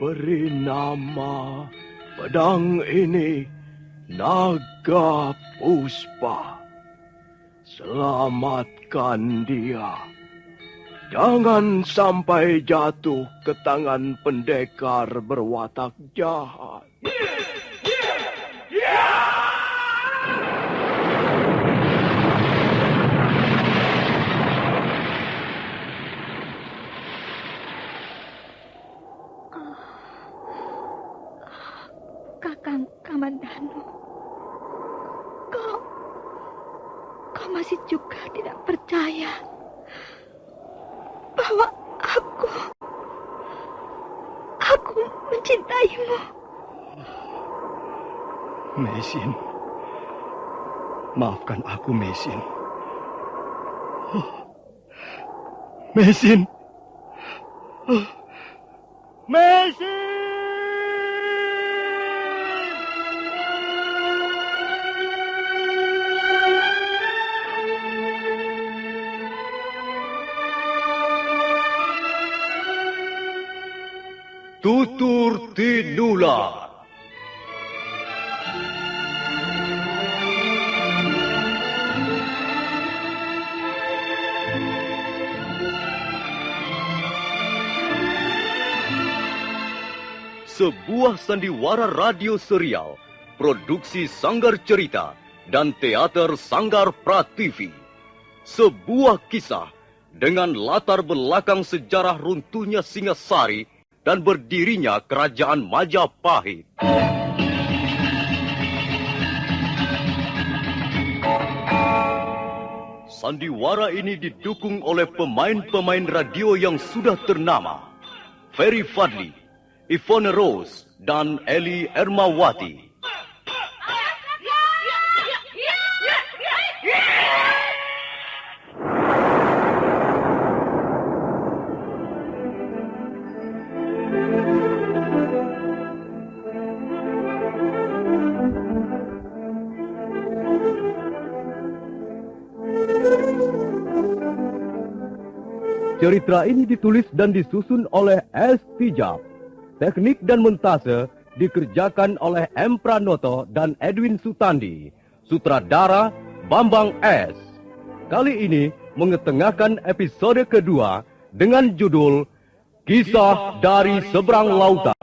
beri nama pedang ini Naga Puspa. Selamatkan dia. Jangan sampai jatuh ke tangan pendekar berwatak jahat. Kakang Kamandanu, kau masih juga tidak percaya bahwa aku mencintaimu. Mesin, maafkan aku, Mesin. Mesin. Mesin! Tutur Tinula. Sebuah sandiwara radio serial, produksi Sanggar Cerita dan Teater Sanggar Prativi. Sebuah kisah dengan latar belakang sejarah runtuhnya Singasari dan berdirinya Kerajaan Majapahit. Sandiwara ini didukung oleh pemain-pemain radio yang sudah ternama. Ferry Fadli, Ivone Rose, dan Eli Ermawati. Cerita ini ditulis dan disusun oleh S. Tijab. Teknik dan montase dikerjakan oleh M. Pranoto dan Edwin Sutandi. Sutradara Bambang S. Kali ini mengetengahkan episode kedua dengan judul Kisah dari Seberang Lautan.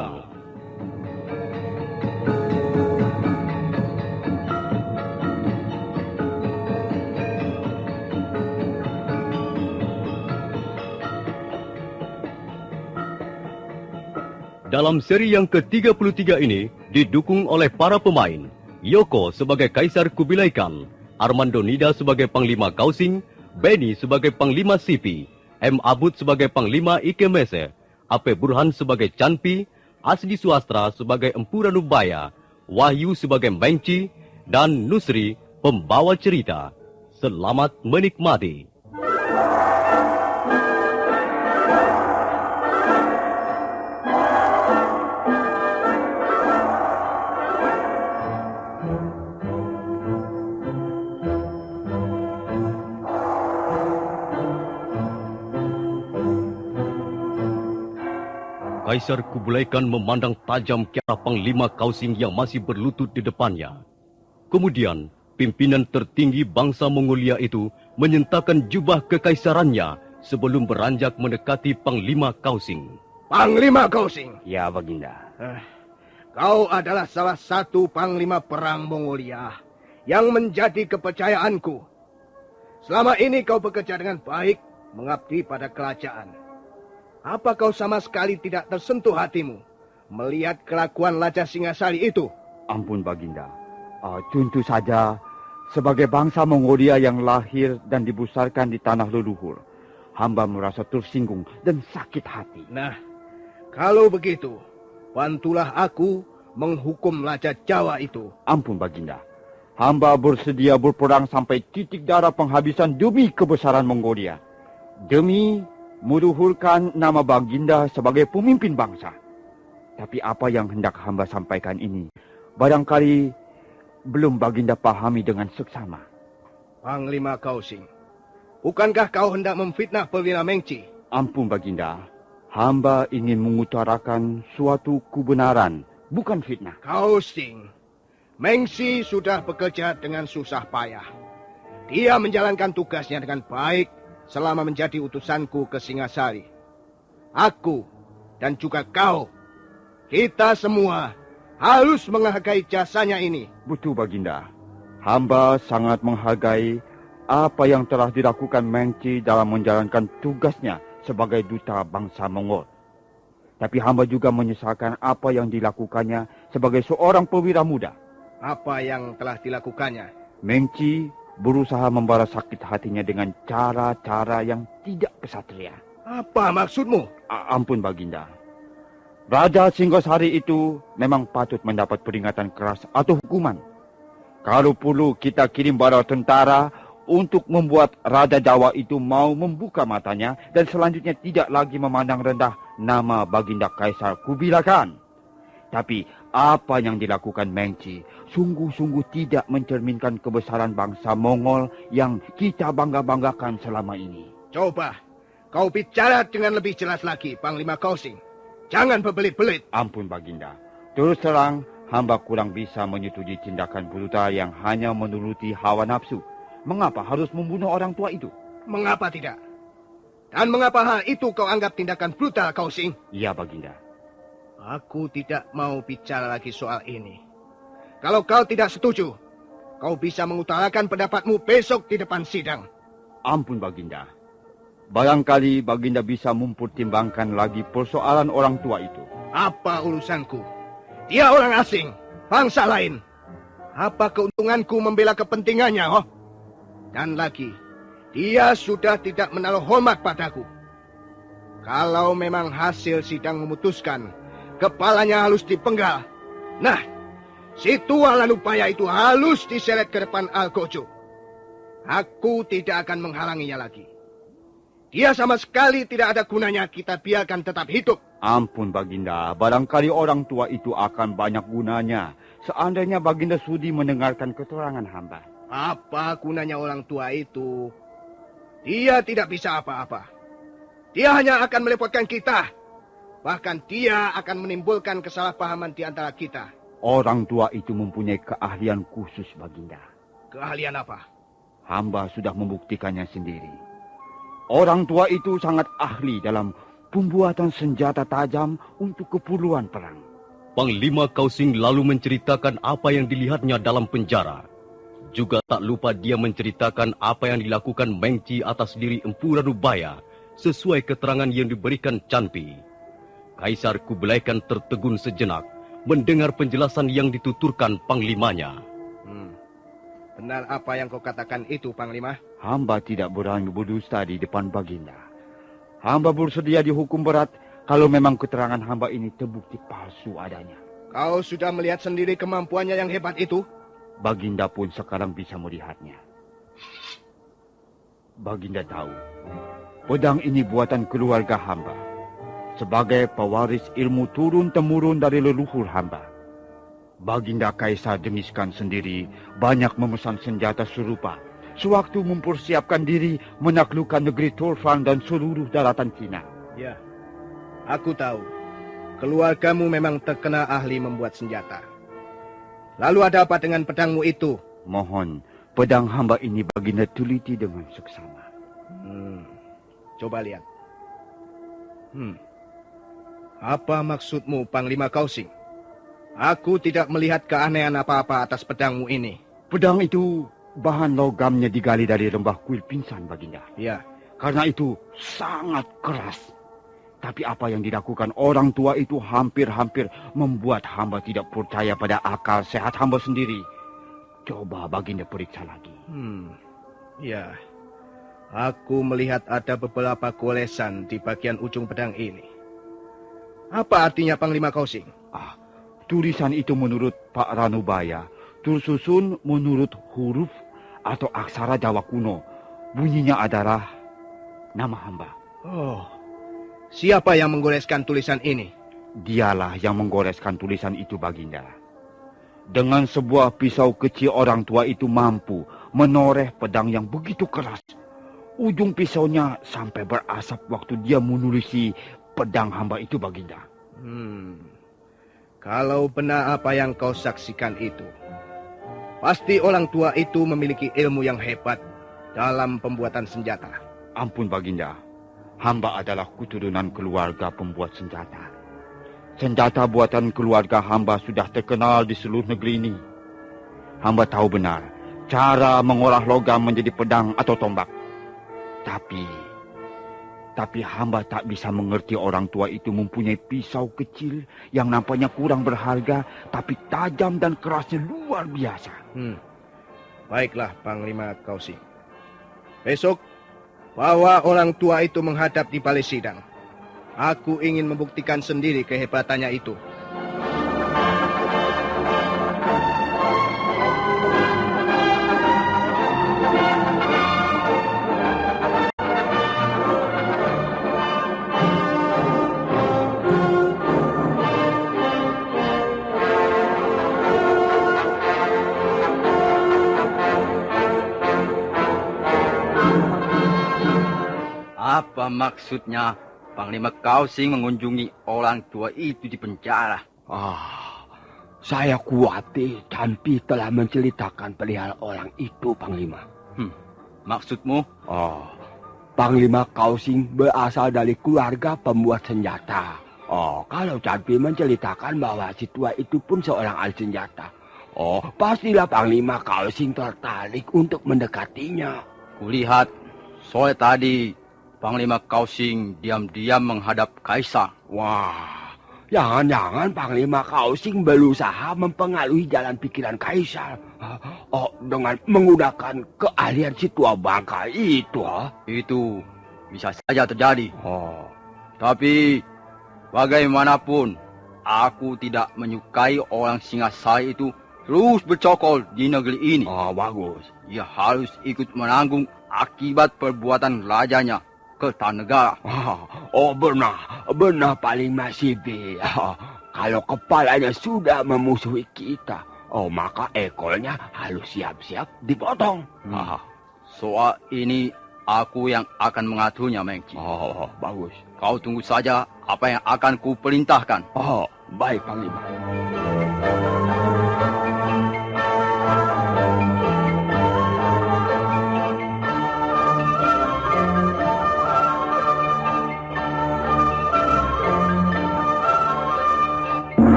Dalam seri yang ke-33 ini didukung oleh para pemain. Yoko sebagai Kaisar Kubilai Khan, Armando Nida sebagai Panglima Kausing, Benny sebagai Panglima Sipi, M. Abud sebagai Panglima Ikemese, Ape Burhan sebagai Canpi, Asdi Suastra sebagai Empu Ranubaya, Wahyu sebagai Mengci, dan Nusri pembawa cerita. Selamat menikmati. Kaisar Kubilai Khan memandang tajam ke arah Panglima Kausing yang masih berlutut di depannya. Kemudian, pimpinan tertinggi bangsa Mongolia itu menyentakkan jubah kekaisarannya sebelum beranjak mendekati Panglima Kausing. Panglima Kausing? Ya, Baginda. Kau adalah salah satu panglima perang Mongolia yang menjadi kepercayaanku. Selama ini kau bekerja dengan baik, mengabdi pada kerajaan. Apa kau sama sekali tidak tersentuh hatimu melihat kelakuan Raja Singasari itu? Ampun, Baginda. Contoh saja, sebagai bangsa Mongolia yang lahir dan dibesarkan di tanah leluhur, hamba merasa tersinggung dan sakit hati. Nah, kalau begitu, bantulah aku menghukum Raja Jawa itu. Ampun, Baginda. Hamba bersedia berperang sampai titik darah penghabisan demi kebesaran Mongolia. Demi meluhurkan nama Baginda sebagai pemimpin bangsa. Tapi apa yang hendak hamba sampaikan ini, barangkali belum Baginda pahami dengan seksama. Panglima Kausing, bukankah kau hendak memfitnah Perwira Mengci? Ampun, Baginda. Hamba ingin mengutarakan suatu kebenaran, bukan fitnah. Kausing, Mengsi sudah bekerja dengan susah payah. Dia menjalankan tugasnya dengan baik selama menjadi utusanku ke Singasari. Aku dan juga kau, kita semua harus menghargai jasanya ini. Betul, Baginda. Hamba sangat menghargai apa yang telah dilakukan Mengci dalam menjalankan tugasnya sebagai duta bangsa Mongol. Tapi hamba juga menyesalkan apa yang dilakukannya sebagai seorang perwira muda. Apa yang telah dilakukannya? Mengci berusaha membalas sakit hatinya dengan cara-cara yang tidak kesatria. Apa maksudmu? Ampun, Baginda. Raja Singhasari itu memang patut mendapat peringatan keras atau hukuman. Kalau perlu kita kirim bala tentara untuk membuat Raja Jawa itu mau membuka matanya dan selanjutnya tidak lagi memandang rendah nama Baginda Kaisar Kubilai Khan. Tapi apa yang dilakukan Mengci sungguh-sungguh tidak mencerminkan kebesaran bangsa Mongol yang kita bangga-banggakan selama ini. Coba kau bicara dengan lebih jelas lagi, Panglima Kausing. Jangan berbelit-belit. Ampun, Baginda. Terus terang, hamba kurang bisa menyetujui tindakan brutal yang hanya menuruti hawa nafsu. Mengapa harus membunuh orang tua itu? Mengapa tidak? Dan mengapa hal itu kau anggap tindakan brutal, Kausing? Iya, Baginda. Aku tidak mau bicara lagi soal ini. Kalau kau tidak setuju, kau bisa mengutarakan pendapatmu besok di depan sidang. Ampun, Baginda. Barangkali Baginda bisa mempertimbangkan lagi persoalan orang tua itu. Apa urusanku? Dia orang asing, bangsa lain. Apa keuntunganku membela kepentingannya, oh? Dan lagi, dia sudah tidak menaruh hormat padaku. Kalau memang hasil sidang memutuskan kepalanya harus dipenggal, nah, si tua Lanupaya itu harus diseret ke depan Algojo. Aku tidak akan menghalanginya lagi. Dia sama sekali tidak ada gunanya kita biarkan tetap hidup. Ampun, Baginda. Barangkali orang tua itu akan banyak gunanya seandainya Baginda sudi mendengarkan keterangan hamba. Apa gunanya orang tua itu? Dia tidak bisa apa-apa. Dia hanya akan merepotkan kita. Bahkan dia akan menimbulkan kesalahpahaman di antara kita. Orang tua itu mempunyai keahlian khusus, Baginda. Keahlian apa? Hamba sudah membuktikannya sendiri. Orang tua itu sangat ahli dalam pembuatan senjata tajam untuk keperluan perang. Panglima Kausing lalu menceritakan apa yang dilihatnya dalam penjara. Juga tak lupa dia menceritakan apa yang dilakukan Mengci atas diri Empu Ranubaya sesuai keterangan yang diberikan Canpi. Kaisar Kubilai Khan tertegun sejenak mendengar penjelasan yang dituturkan panglimanya. Benar apa yang kau katakan itu, Panglima? Hamba tidak berani berdusta di depan Baginda. Hamba bersedia dihukum berat kalau memang keterangan hamba ini terbukti palsu adanya. Kau sudah melihat sendiri kemampuannya yang hebat itu? Baginda pun sekarang bisa melihatnya. Baginda tahu, pedang ini buatan keluarga hamba. Sebagai pewaris ilmu turun-temurun dari leluhur hamba. Baginda Kaisar Genghis Khan sendiri banyak memesan senjata serupa sewaktu mempersiapkan diri menaklukkan negeri Turfan dan seluruh daratan Cina. Ya, aku tahu. Keluargamu memang terkenal ahli membuat senjata. Lalu ada apa dengan pedangmu itu? Mohon, pedang hamba ini Baginda teliti dengan seksama. Coba lihat. Apa maksudmu, Panglima Kausing? Aku tidak melihat keanehan apa-apa atas pedangmu ini. Pedang itu bahan logamnya digali dari lembah kuil pingsan, Baginda. Ya. Karena itu sangat keras. Tapi apa yang dilakukan orang tua itu hampir-hampir membuat hamba tidak percaya pada akal sehat hamba sendiri. Coba Baginda periksa lagi. Ya. Aku melihat ada beberapa golesan di bagian ujung pedang ini. Apa artinya, Panglima Kausing? Tulisan itu menurut Pak Ranubaya tersusun menurut huruf atau aksara Jawa kuno. Bunyinya adalah nama hamba. Oh, siapa yang menggoreskan tulisan ini? Dialah yang menggoreskan tulisan itu, Baginda. Dengan sebuah pisau kecil orang tua itu mampu menoreh pedang yang begitu keras. Ujung pisaunya sampai berasap waktu dia menulisi pedang hamba itu, Baginda. Kalau benar apa yang kau saksikan itu, pasti orang tua itu memiliki ilmu yang hebat dalam pembuatan senjata. Ampun, Baginda. Hamba adalah keturunan keluarga pembuat senjata. Senjata buatan keluarga hamba sudah terkenal di seluruh negeri ini. Hamba tahu benar cara mengolah logam menjadi pedang atau tombak. Tapi hamba tak bisa mengerti orang tua itu mempunyai pisau kecil yang nampaknya kurang berharga, tapi tajam dan kerasnya luar biasa. Baiklah, Panglima Kausing. Besok, bawa orang tua itu menghadap di balai sidang. Aku ingin membuktikan sendiri kehebatannya itu. Apa maksudnya Panglima Kausing mengunjungi orang tua itu di penjara? Saya khawatir Canpi telah menceritakan perihal orang itu, Panglima. Maksudmu? Panglima Kausing berasal dari keluarga pembuat senjata. Kalau Canpi menceritakan bahwa si tua itu pun seorang ahli senjata, pastilah Panglima Kausing tertarik untuk mendekatinya. Kulihat sore tadi Panglima Kausing diam-diam menghadap Kaisar. Wah, jangan-jangan Panglima Kausing berusaha mempengaruhi jalan pikiran Kaisar. Dengan menggunakan keahlian si tua bangka itu. Itu bisa saja terjadi. Tapi bagaimanapun, aku tidak menyukai orang Singasari itu terus bercokol di negeri ini. Bagus. Ia harus ikut menanggung akibat perbuatan rajanya ke Tanegara. Benar Panglima Sibi. Kalau kepalanya sudah memusuhi kita, maka ekornya harus siap-siap dipotong. Soal ini aku yang akan mengaturnya, Mengci. Bagus. Kau tunggu saja apa yang akan kuperintahkan. Baik, Panglima.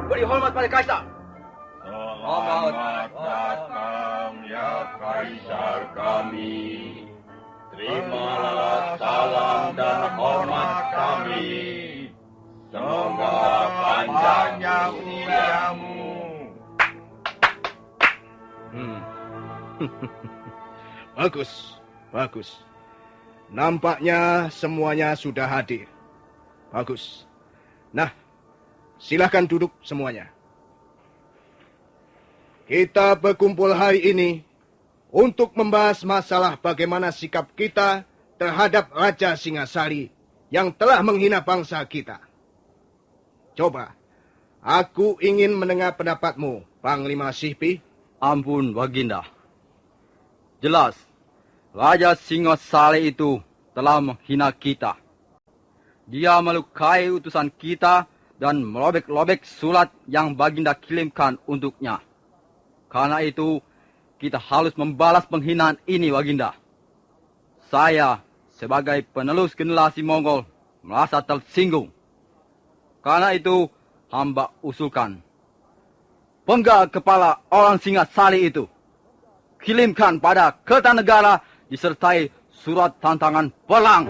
Beri hormat pada Kaisar. Selamat datang ya Kaisar kami. Terimalah salam dan hormat kami. Semoga panjangnya usiamu. Bagus. Nampaknya semuanya sudah hadir. Bagus. Nah, silakan duduk semuanya. Kita berkumpul hari ini untuk membahas masalah bagaimana sikap kita terhadap Raja Singasari yang telah menghina bangsa kita. Coba, aku ingin mendengar pendapatmu, Panglima Sihpi. Ampun, Baginda. Jelas, Raja Singasari itu telah menghina kita. Dia melukai utusan kita dan merobek-robek surat yang Baginda kirimkan untuknya. Karena itu, kita harus membalas penghinaan ini, Baginda. Saya, sebagai penerus generasi Mongol, merasa tersinggung. Karena itu, hamba usulkan, penggal kepala orang Singasari itu, kirimkan pada Kertanegara disertai surat tantangan perang.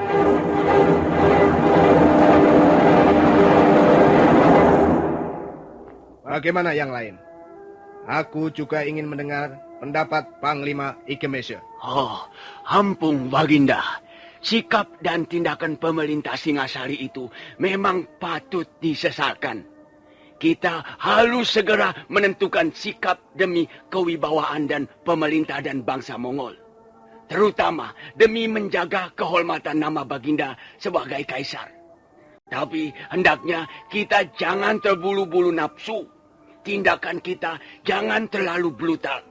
Bagaimana yang lain? Aku juga ingin mendengar pendapat Panglima Ikemese. Ampun Baginda. Sikap dan tindakan pemerintah Singasari itu memang patut disesalkan. Kita harus segera menentukan sikap demi kewibawaan dan pemerintah dan bangsa Mongol. terutama demi menjaga kehormatan nama Baginda sebagai kaisar. Tapi hendaknya kita jangan terbulu-bulu nafsu. Tindakan kita jangan terlalu brutal.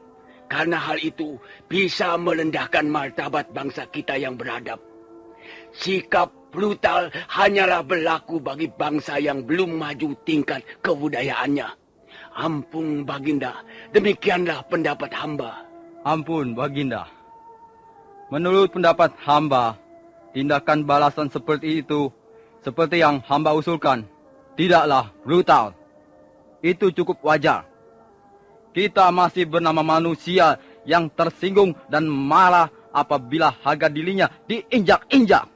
Karena hal itu bisa merendahkan martabat bangsa kita yang beradab. Sikap brutal hanyalah berlaku bagi bangsa yang belum maju tingkat kebudayaannya. Ampun Baginda, demikianlah pendapat hamba. Ampun Baginda. Menurut pendapat hamba, tindakan balasan seperti itu, seperti yang hamba usulkan, tidaklah brutal. Itu cukup wajar. Kita masih bernama manusia yang tersinggung dan marah apabila harga dirinya diinjak-injak.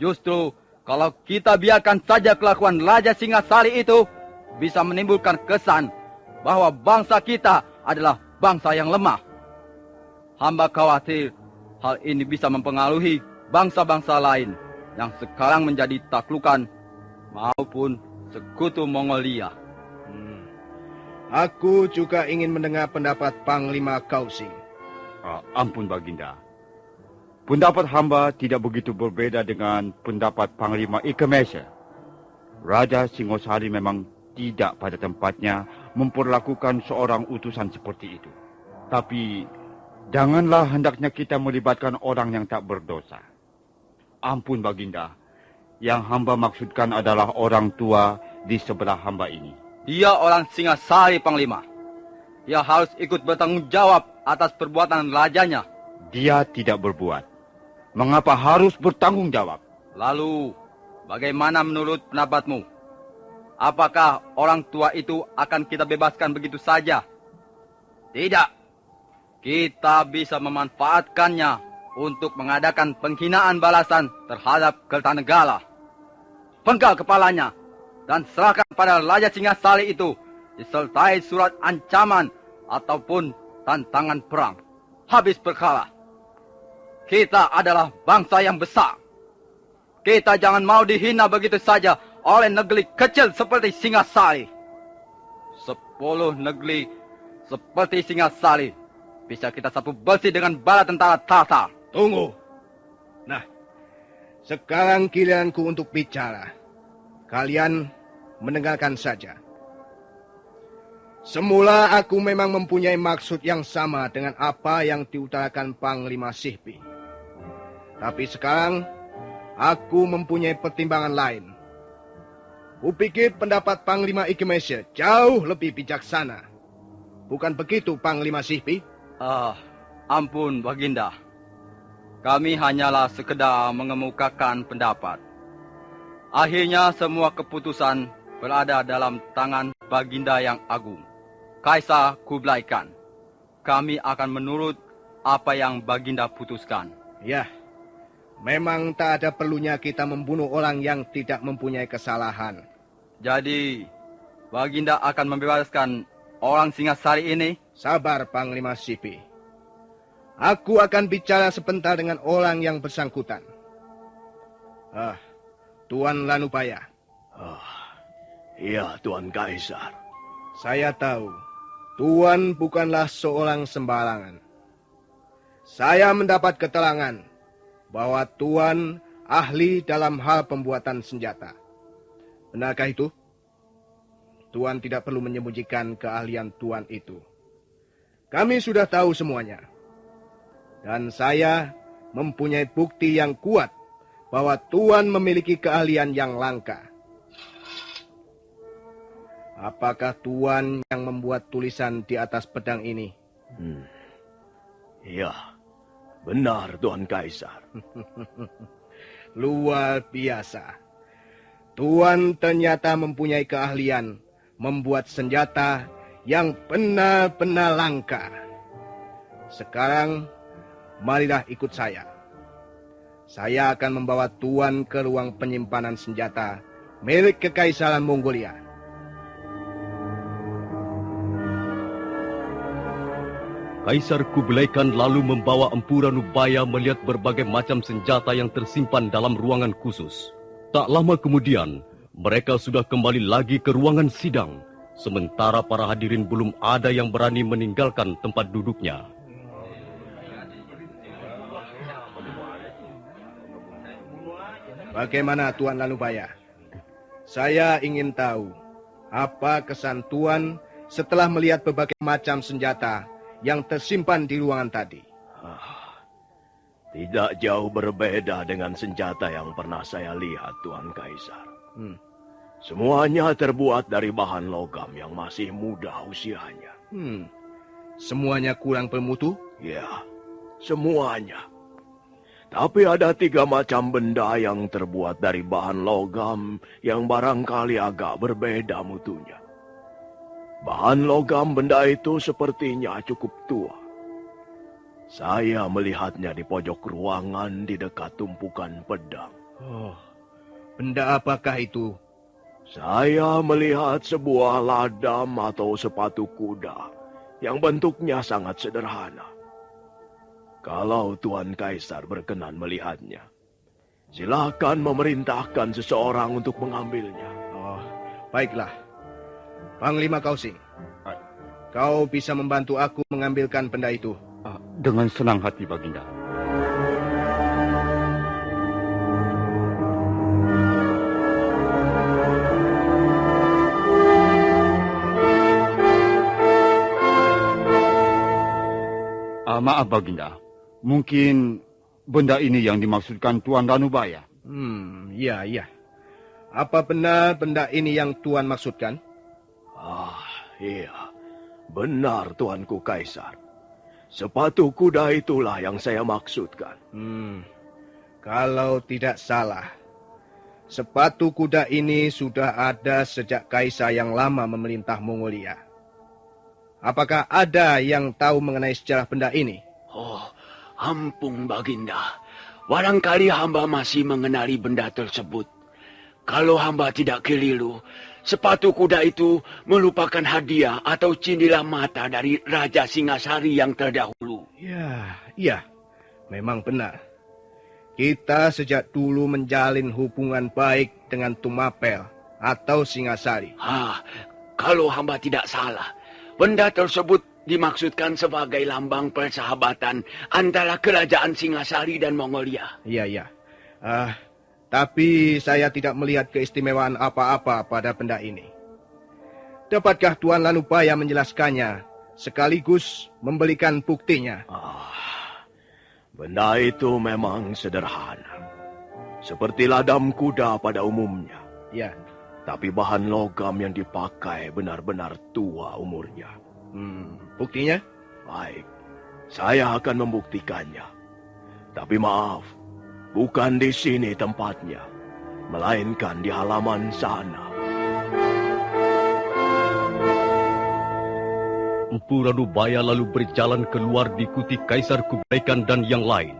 Justru kalau kita biarkan saja kelakuan Raja Singasari itu bisa menimbulkan kesan bahwa bangsa kita adalah bangsa yang lemah. Hamba khawatir hal ini bisa mempengaruhi bangsa-bangsa lain yang sekarang menjadi taklukan maupun sekutu Mongolia. Aku juga ingin mendengar pendapat Panglima Kausing. Ampun Baginda. Pendapat hamba tidak begitu berbeda dengan pendapat Panglima Ikemese. Raja Singosari memang tidak pada tempatnya memperlakukan seorang utusan seperti itu. Tapi janganlah hendaknya kita melibatkan orang yang tak berdosa. Ampun Baginda, yang hamba maksudkan adalah orang tua di sebelah hamba ini. Dia orang Singasari, Panglima. Dia harus ikut bertanggung jawab atas perbuatan rajanya. Dia tidak berbuat. Mengapa harus bertanggung jawab? Lalu, bagaimana menurut pendapatmu? Apakah orang tua itu akan kita bebaskan begitu saja? Tidak. Kita bisa memanfaatkannya untuk mengadakan penghinaan balasan terhadap Kertanegara. Penggal kepalanya dan serahkan pada Raja Singasari itu disertai surat ancaman ataupun tantangan perang. Habis perkara. Kita adalah bangsa yang besar. Kita jangan mau dihina begitu saja oleh negeri kecil seperti Singasari. 10 negeri seperti Singasari bisa kita sapu bersih dengan bala tentara Tatar. Tunggu. Nah, sekarang giliranku untuk bicara. Kalian mendengarkan saja. Semula aku memang mempunyai maksud yang sama dengan apa yang diutarakan Panglima Sihpi. Tapi sekarang aku mempunyai pertimbangan lain. Kupikir pendapat Panglima Ikemese jauh lebih bijaksana. Bukan begitu, Panglima Sihpi? Ampun, Baginda. Kami hanyalah sekedar mengemukakan pendapat. Akhirnya semua keputusan berada dalam tangan Baginda yang agung, Kaisar Kublai Khan. Kami akan menurut apa yang Baginda putuskan. Ya, memang tak ada perlunya kita membunuh orang yang tidak mempunyai kesalahan. Jadi, Baginda akan membebaskan orang Singasari ini? Sabar, Panglima Sihpi. Aku akan bicara sebentar dengan orang yang bersangkutan. Tuan Lanupaya. Iya, Tuan Kaisar. Saya tahu, Tuan bukanlah seorang sembarangan. Saya mendapat keterangan bahwa Tuan ahli dalam hal pembuatan senjata. Benarkah itu? Tuan tidak perlu menyembunyikan keahlian Tuan itu. Kami sudah tahu semuanya. Dan saya mempunyai bukti yang kuat bahwa Tuan memiliki keahlian yang langka. Apakah Tuan yang membuat tulisan di atas pedang ini? Iya, benar Tuan Kaisar. Luar biasa. Tuan ternyata mempunyai keahlian membuat senjata yang benar-benar langka. Sekarang, marilah ikut saya. Saya akan membawa Tuan ke ruang penyimpanan senjata milik Kekaisaran Mongolia. Kaisar Kublai Khan lalu membawa Empu Ranubaya melihat berbagai macam senjata yang tersimpan dalam ruangan khusus. Tak lama kemudian, mereka sudah kembali lagi ke ruangan sidang, sementara para hadirin belum ada yang berani meninggalkan tempat duduknya. Bagaimana Tuan Lanubaya? Saya ingin tahu apa kesan Tuan setelah melihat berbagai macam senjata yang tersimpan di ruangan tadi. Tidak jauh berbeda dengan senjata yang pernah saya lihat, Tuan Kaisar. Semuanya terbuat dari bahan logam yang masih muda usianya. Semuanya kurang bermutu? Ya, semuanya. Tapi ada 3 macam benda yang terbuat dari bahan logam yang barangkali agak berbeda mutunya. Bahan logam benda itu sepertinya cukup tua. Saya melihatnya di pojok ruangan di dekat tumpukan pedang. Benda apakah itu? Saya melihat sebuah ladam atau sepatu kuda yang bentuknya sangat sederhana. Kalau Tuan Kaisar berkenan melihatnya, silakan memerintahkan seseorang untuk mengambilnya. Baiklah. Panglima Kausing, kau bisa membantu aku mengambilkan benda itu? Dengan senang hati, Baginda. Maaf, Baginda. Mungkin benda ini yang dimaksudkan Tuan Lanubaya. Iya. Apa benar benda ini yang Tuan maksudkan? Iya. Benar, Tuanku Kaisar. Sepatu kuda itulah yang saya maksudkan. Kalau tidak salah, sepatu kuda ini sudah ada sejak Kaisar yang lama memerintah Mongolia. Apakah ada yang tahu mengenai sejarah benda ini? Ampun Baginda. Barangkali hamba masih mengenali benda tersebut. Kalau hamba tidak keliru, sepatu kuda itu merupakan hadiah atau cindilan mata dari Raja Singasari yang terdahulu. Iya, memang benar. Kita sejak dulu menjalin hubungan baik dengan Tumapel atau Singasari. Kalau hamba tidak salah, benda tersebut dimaksudkan sebagai lambang persahabatan antara kerajaan Singasari dan Mongolia. Iya. Tapi saya tidak melihat keistimewaan apa-apa pada benda ini. Dapatkah Tuan Lanubaya menjelaskannya sekaligus memberikan buktinya? Benda itu memang sederhana. Seperti ladam kuda pada umumnya. Ya. Tapi bahan logam yang dipakai benar-benar tua umurnya. Buktinya? Baik, saya akan membuktikannya. Tapi maaf, bukan di sini tempatnya, melainkan di halaman sana. Empu Lanubaya lalu berjalan keluar diikuti Kaisar Kublai Khan dan yang lain.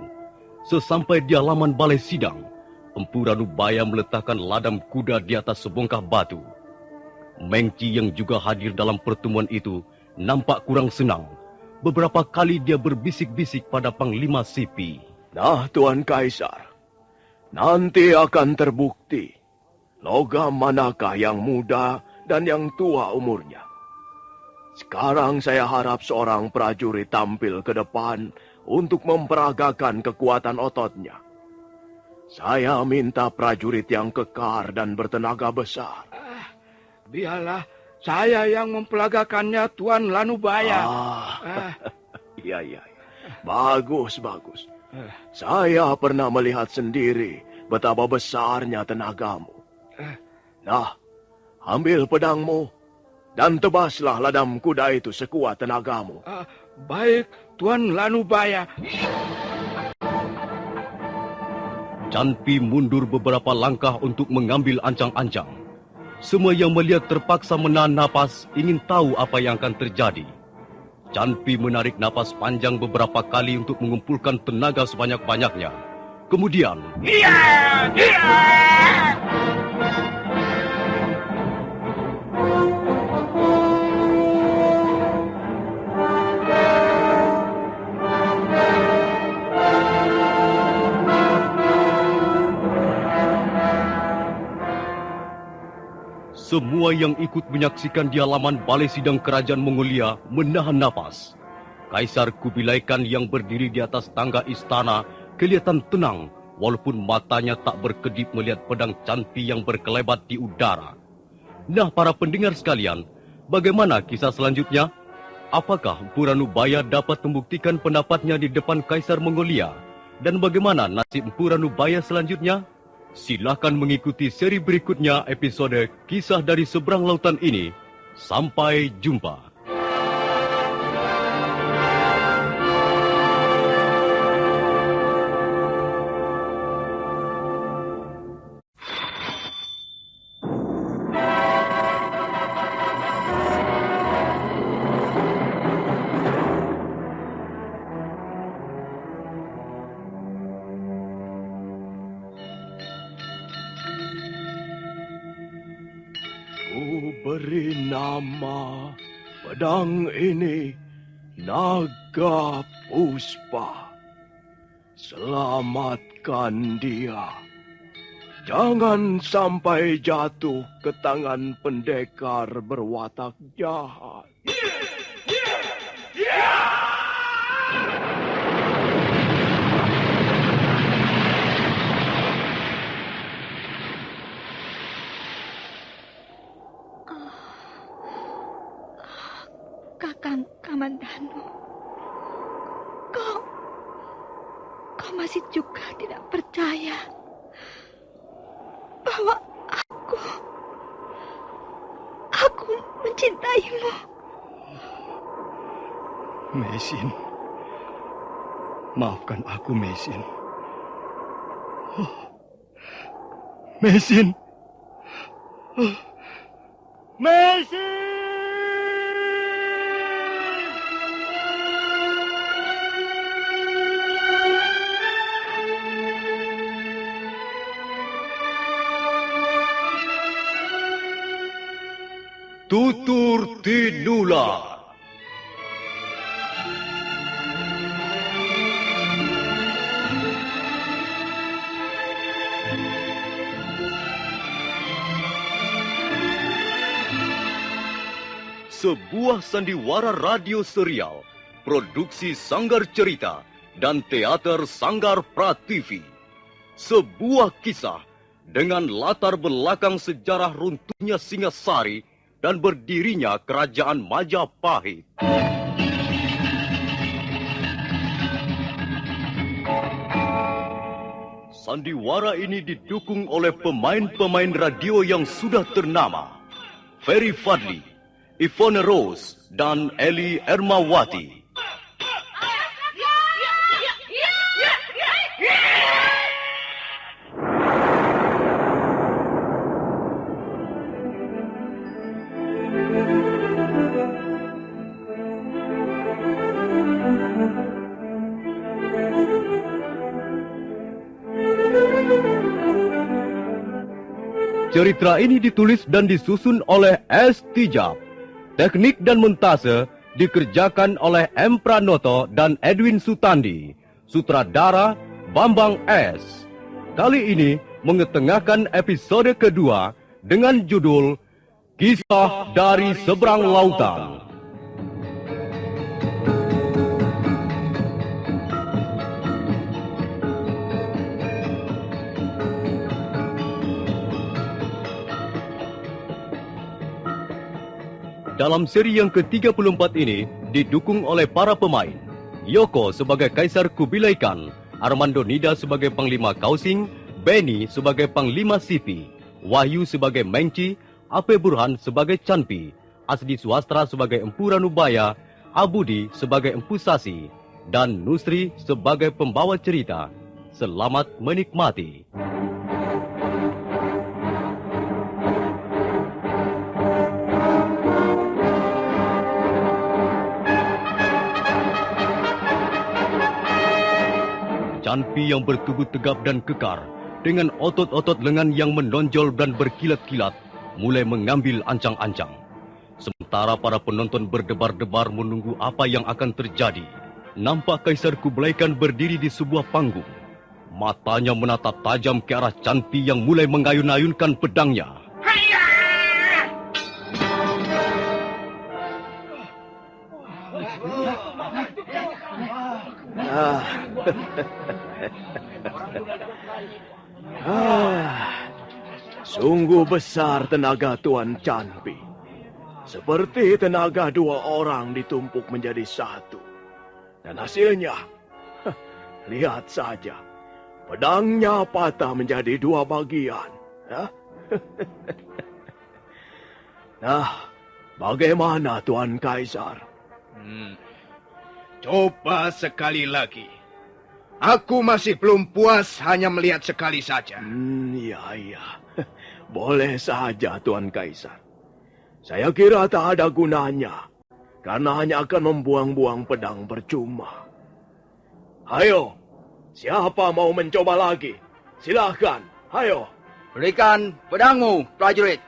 Sesampai di halaman balai sidang, Empu Lanubaya meletakkan ladam kuda di atas sebongkah batu. Mengci yang juga hadir dalam pertemuan itu nampak kurang senang. Beberapa kali dia berbisik-bisik pada Panglima Sipi. Nah, Tuan Kaisar, nanti akan terbukti logam manakah yang muda dan yang tua umurnya. Sekarang saya harap seorang prajurit tampil ke depan untuk memperagakan kekuatan ototnya. Saya minta prajurit yang kekar dan bertenaga besar. Biarlah saya yang memperagakannya, Tuan Lanubaya. Iya. Bagus. Saya pernah melihat sendiri betapa besarnya tenagamu. Nah, ambil pedangmu dan tebaslah ladam kuda itu sekuat tenagamu. Baik, Tuan Lanubaya. Canpi mundur beberapa langkah untuk mengambil ancang-ancang. Semua yang melihat terpaksa menahan napas ingin tahu apa yang akan terjadi. Canpi menarik napas panjang beberapa kali untuk mengumpulkan tenaga sebanyak-banyaknya. Kemudian... Semua yang ikut menyaksikan di halaman balai sidang kerajaan Mongolia menahan napas. Kaisar Kubilai Khan yang berdiri di atas tangga istana kelihatan tenang walaupun matanya tak berkedip melihat pedang Canpi yang berkelebat di udara. Nah, para pendengar sekalian, bagaimana kisah selanjutnya? Apakah Empu Ranubaya dapat membuktikan pendapatnya di depan Kaisar Mongolia? Dan bagaimana nasib Empu Ranubaya selanjutnya? Silakan mengikuti seri berikutnya episode Kisah dari Seberang Lautan ini. Sampai jumpa. Beri nama pedang ini Naga Puspa. Selamatkan dia. Jangan sampai jatuh ke tangan pendekar berwatak jahat. Kakang Kamandanu, kau masih juga tidak percaya bahwa aku mencintaimu. Mesin, maafkan aku, Mesin. Mesin. Mesin! Tutur Tinula. Sebuah sandiwara radio serial, produksi Sanggar Cerita dan Teater Sanggar Prativi. Sebuah kisah dengan latar belakang sejarah runtuhnya Singasari dan berdirinya Kerajaan Majapahit. Sandiwara ini didukung oleh pemain-pemain radio yang sudah ternama. Ferry Fadli, Ivone Rose, dan Eli Ermawati. Cerita ini ditulis dan disusun oleh S. Tijab. Teknik dan montase dikerjakan oleh M. Pranoto dan Edwin Sutandi. Sutradara Bambang S. Kali ini mengetengahkan episode kedua dengan judul Kisah dari Seberang Lautan. Dalam seri yang ke-34 ini didukung oleh para pemain. Yoko sebagai Kaisar Kubilai Khan, Armando Nida sebagai Panglima Kausing, Benny sebagai Panglima Sipi, Wahyu sebagai Mengci, Ape Burhan sebagai Canpi, Asdi Suastra sebagai Empu Ranubaya, Abudi sebagai Empu Sasi, dan Nusri sebagai pembawa cerita. Selamat menikmati. Canpi yang bertubuh tegap dan kekar, dengan otot-otot lengan yang menonjol dan berkilat-kilat, mulai mengambil ancang-ancang. Sementara para penonton berdebar-debar menunggu apa yang akan terjadi, nampak Kaisar Kublai Khan berdiri di sebuah panggung. Matanya menatap tajam ke arah Canpi yang mulai mengayun-ayunkan pedangnya. Sungguh besar tenaga Tuan Canpi. Seperti tenaga dua orang ditumpuk menjadi satu. Dan hasilnya, lihat saja. Pedangnya patah menjadi dua bagian. Nah, bagaimana Tuan Kaisar? Coba sekali lagi. Aku masih belum puas hanya melihat sekali saja. Iya. Boleh saja Tuan Kaisar. Saya kira tak ada gunanya. Karena hanya akan membuang-buang pedang percuma. Ayo, siapa mau mencoba lagi? Silahkan, ayo. Berikan pedangmu, prajurit.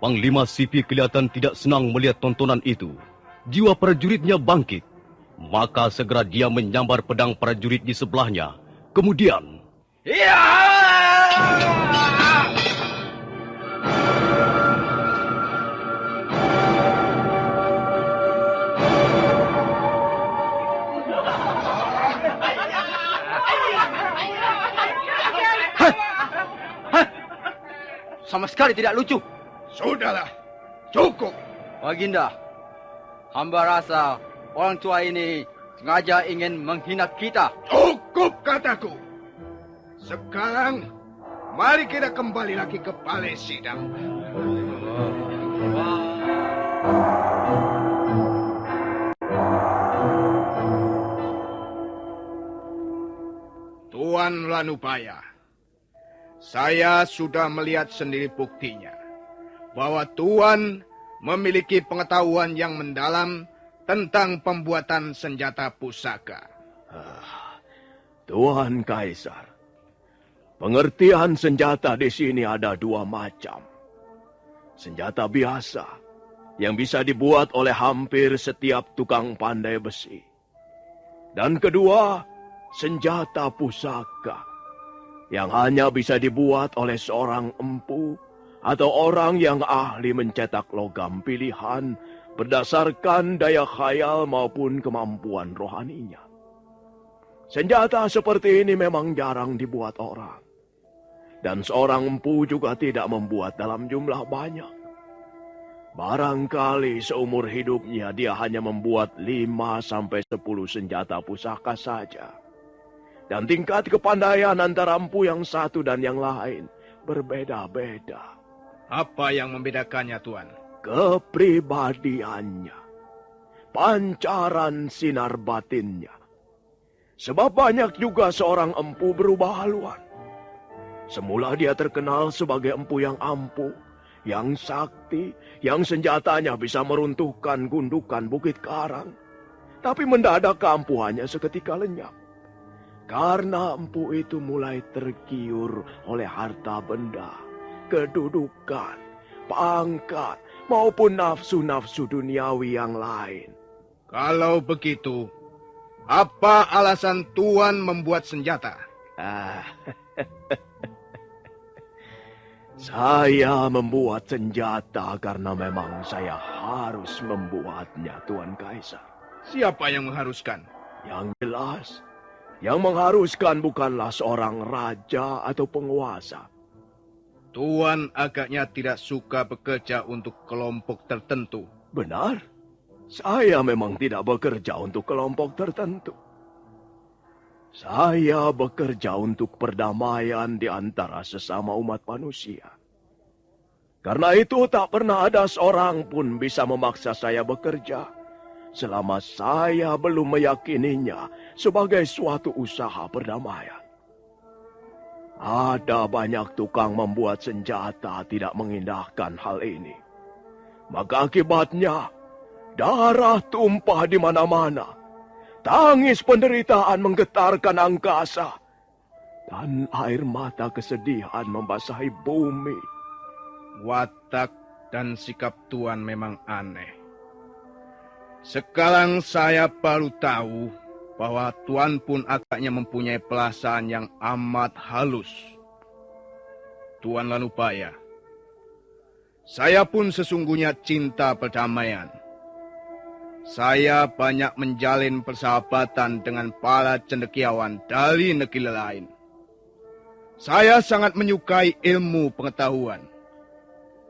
Panglima Sipi kelihatan tidak senang melihat tontonan itu. Jiwa prajuritnya bangkit. Maka segera dia menyambar pedang prajurit di sebelahnya. Kemudian... Iya! Sama sekali tidak lucu. Sudahlah, cukup. Baginda, hamba rasa orang tua ini sengaja ingin menghina kita. Cukup kataku. Sekarang, mari kita kembali lagi ke balai sidang. Tuan Lanubaya, saya sudah melihat sendiri buktinya bahwa Tuan memiliki pengetahuan yang mendalam tentang pembuatan senjata pusaka. Tuan Kaisar, pengertian senjata di sini ada dua macam. Senjata biasa yang bisa dibuat oleh hampir setiap tukang pandai besi. Dan kedua, senjata pusaka yang hanya bisa dibuat oleh seorang empu atau orang yang ahli mencetak logam pilihan berdasarkan daya khayal maupun kemampuan rohaninya. Senjata seperti ini memang jarang dibuat orang. Dan seorang empu juga tidak membuat dalam jumlah banyak. Barangkali seumur hidupnya dia hanya membuat 5-10 senjata pusaka saja. Dan tingkat kepandaian antara empu yang satu dan yang lain berbeda-beda. Apa yang membedakannya, Tuan? Kepribadiannya. Pancaran sinar batinnya. Sebab banyak juga seorang empu berubah haluan. Semula dia terkenal sebagai empu yang ampuh, yang sakti, yang senjatanya bisa meruntuhkan gundukan bukit karang. Tapi mendadak keampuhannya seketika lenyap. Karena empu itu mulai tergiur oleh harta benda, kedudukan, pangkat, maupun nafsu-nafsu duniawi yang lain. Kalau begitu, apa alasan Tuan membuat senjata? Saya membuat senjata karena memang saya harus membuatnya, Tuan Kaisar. Siapa yang mengharuskan? Yang jelas, yang mengharuskan bukanlah seorang raja atau penguasa. Tuan agaknya tidak suka bekerja untuk kelompok tertentu. Benar, saya memang tidak bekerja untuk kelompok tertentu. Saya bekerja untuk perdamaian di antara sesama umat manusia. Karena itu tak pernah ada seorang pun bisa memaksa saya bekerja selama saya belum meyakininya sebagai suatu usaha perdamaian. Ada banyak tukang membuat senjata tidak mengindahkan hal ini. Maka akibatnya, darah tumpah di mana-mana. Tangis penderitaan menggetarkan angkasa. Dan air mata kesedihan membasahi bumi. Watak dan sikap Tuan memang aneh. Sekarang saya baru tahu bahwa Tuan pun agaknya mempunyai perasaan yang amat halus. Tuan Lanubaya, saya pun sesungguhnya cinta perdamaian. Saya banyak menjalin persahabatan dengan para cendekiawan dari negeri lain. Saya sangat menyukai ilmu pengetahuan.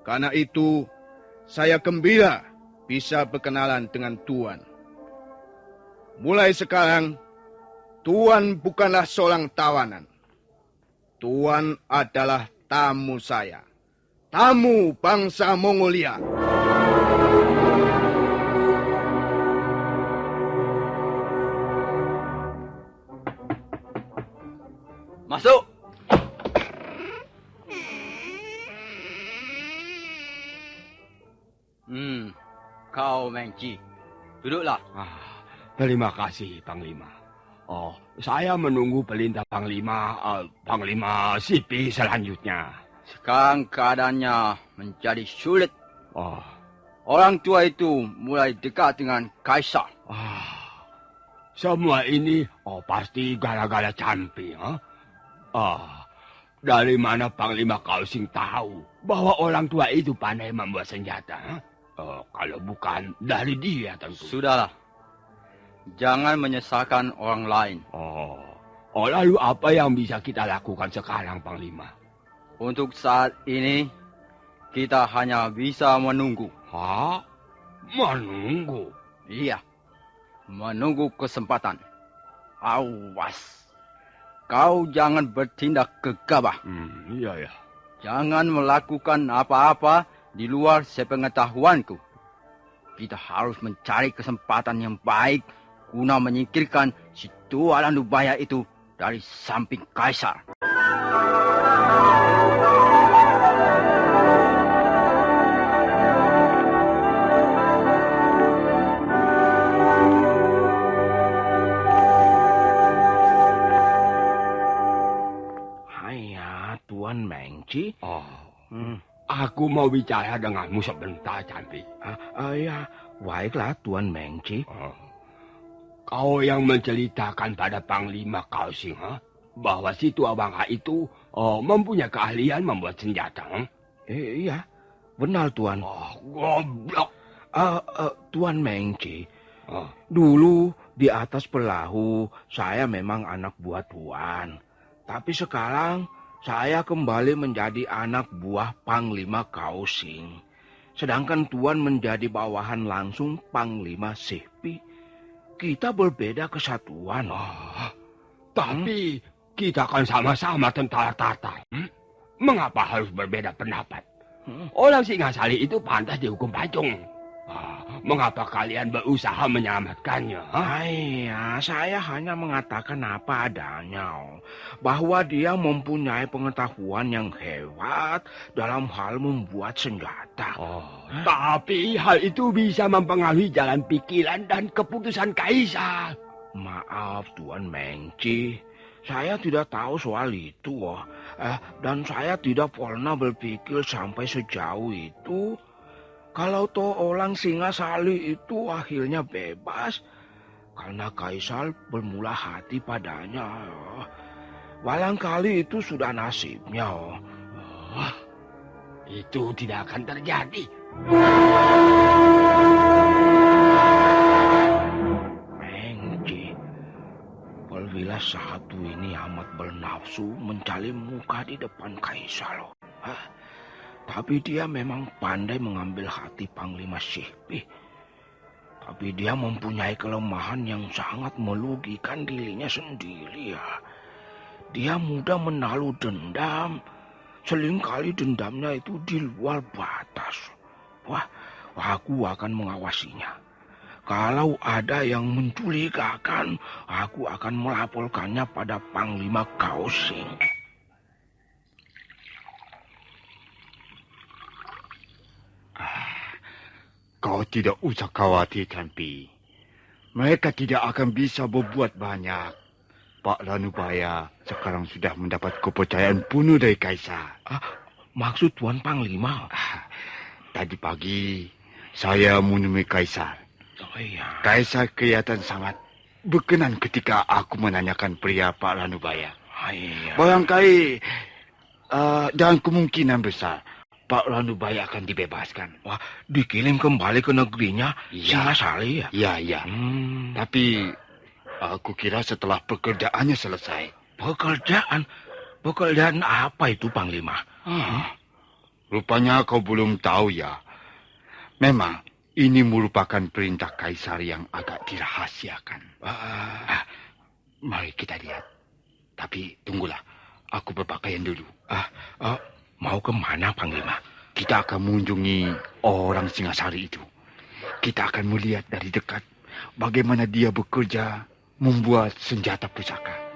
Karena itu, saya gembira bisa berkenalan dengan Tuan. Mulai sekarang, Tuan bukanlah seorang tawanan. Tuan adalah tamu saya. Tamu bangsa Mongolia. Masuk. Kau Mengci. Duduklah. Terima kasih, Panglima. Saya menunggu perintah Panglima, Panglima Sipi selanjutnya. Sekarang keadaannya menjadi sulit. Orang tua itu mulai dekat dengan Kaisar. Semua ini pasti gara-gara Canpi. Dari mana Panglima Kausing tahu bahwa orang tua itu pandai membuat senjata? Kalau bukan dari dia tentu. Sudahlah. Jangan menyesalkan orang lain. Lalu apa yang bisa kita lakukan sekarang, Panglima? Untuk saat ini, kita hanya bisa menunggu. Menunggu? Iya. Menunggu kesempatan. Awas. Kau jangan bertindak gegabah. Iya. Jangan melakukan apa-apa di luar sepengetahuanku. Kita harus mencari kesempatan yang baik guna menyingkirkan si tua Landubaya itu dari samping Kaisar. Tuan Mengci? Aku mau bicara denganmu sebentar, Cantik. Ya, baiklah Tuan Mengci. Kau yang menceritakan pada Panglima Kausing, bahwa si tua bangka itu mempunyai keahlian membuat senjata. Iya, benar Tuan. Goblok. Tuan Mengci, dulu di atas perahu saya memang anak buah Tuan. Tapi sekarang saya kembali menjadi anak buah Panglima Kausing. Sedangkan Tuan menjadi bawahan langsung Panglima Sipi. Kita berbeda kesatuan. Tapi kita kan sama-sama tentara Tatar. Mengapa harus berbeda pendapat? Orang Singasari itu pantas dihukum pacung. Mengapa kalian berusaha menyelamatkannya? Saya hanya mengatakan apa adanya. Bahwa dia mempunyai pengetahuan yang hebat dalam hal membuat senjata. Tapi hal itu bisa mempengaruhi jalan pikiran dan keputusan Kaisar. Maaf Tuan Mengci, saya tidak tahu soal itu. Dan saya tidak pernah berpikir sampai sejauh itu. Kalau toh orang Singasari itu akhirnya bebas karena Kaisar bermula hati padanya. Barangkali itu sudah nasibnya. Itu tidak akan terjadi. Mengci, perwira satu ini amat bernafsu mencari muka di depan Kaisar. Tapi dia memang pandai mengambil hati Panglima Sipi. Tapi dia mempunyai kelemahan yang sangat merugikan dirinya sendiri. Dia mudah menaruh dendam. Seringkali dendamnya itu di luar batas. Aku akan mengawasinya. Kalau ada yang mencurigakan, aku akan melaporkannya pada Panglima Kausing. Kau tidak usah khawatir, Canpi. Mereka tidak akan bisa berbuat banyak. Pak Ranubaya sekarang sudah mendapat kepercayaan penuh dari Kaisar. Maksud Tuan Panglima? Tadi pagi saya menemui Kaisar. Kaisar kelihatan sangat berkenan ketika aku menanyakan pria Pak Ranubaya. Barangkali dan kemungkinan besar Pak Ranubaya akan dibebaskan. Dikirim kembali ke negerinya Singasari ya? Iya. Tapi aku kira setelah pekerjaannya selesai. Pekerjaan? Pekerjaan apa itu, Panglima? Rupanya kau belum tahu ya. Memang ini merupakan perintah kaisar yang agak dirahasiakan. Mari kita lihat. Tapi tunggulah, aku berpakaian dulu. Mau kemana, Panglima? Kita akan mengunjungi orang Singasari itu. Kita akan melihat dari dekat bagaimana dia bekerja membuat senjata pusaka.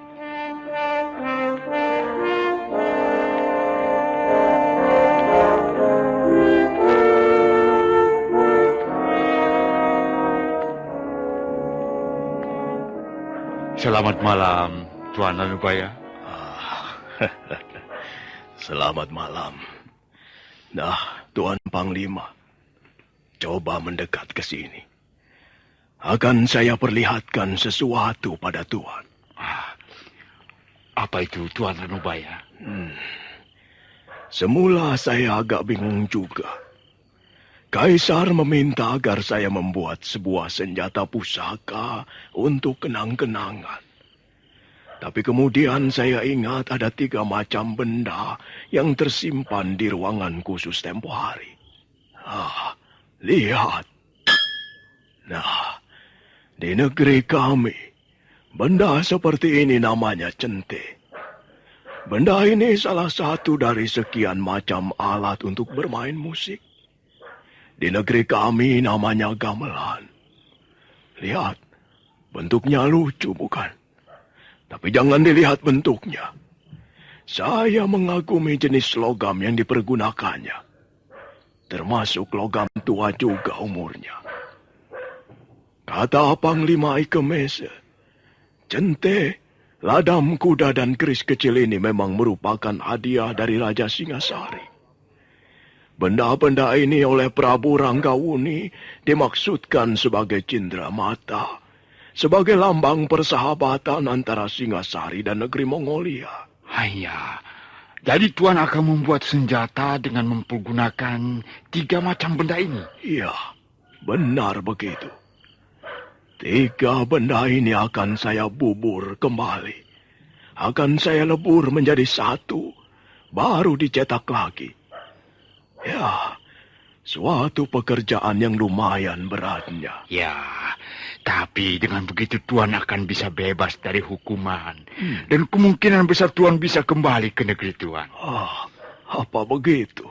Selamat malam, Tuan Ranubaya. Selamat malam. Nah, Tuan Panglima, coba mendekat ke sini. Akan saya perlihatkan sesuatu pada Tuan. Apa itu, Tuan Ranubaya? Semula saya agak bingung juga. Kaisar meminta agar saya membuat sebuah senjata pusaka untuk kenang-kenangan. Tapi kemudian saya ingat ada 3 macam benda yang tersimpan di ruangan khusus tempo hari. Lihat. Nah, di negeri kami, benda seperti ini namanya cente. Benda ini salah satu dari sekian macam alat untuk bermain musik. Di negeri kami namanya gamelan. Lihat, bentuknya lucu bukan? Tapi jangan dilihat bentuknya. Saya mengagumi jenis logam yang dipergunakannya. Termasuk logam tua juga umurnya. Kata Panglima Ikemese, cente, ladam kuda dan keris kecil ini memang merupakan hadiah dari Raja Singasari. Benda-benda ini oleh Prabu Ranggawuni dimaksudkan sebagai cindera mata, sebagai lambang persahabatan antara Singasari dan negeri Mongolia. Jadi Tuan akan membuat senjata dengan mempergunakan 3 macam benda ini? Iya, benar begitu. 3 benda ini akan saya bubur kembali. Akan saya lebur menjadi 1, baru dicetak lagi. Ya, suatu pekerjaan yang lumayan beratnya. Ya, tapi dengan begitu Tuan akan bisa bebas dari hukuman. Dan kemungkinan besar Tuan bisa kembali ke negeri Tuan. Apa begitu?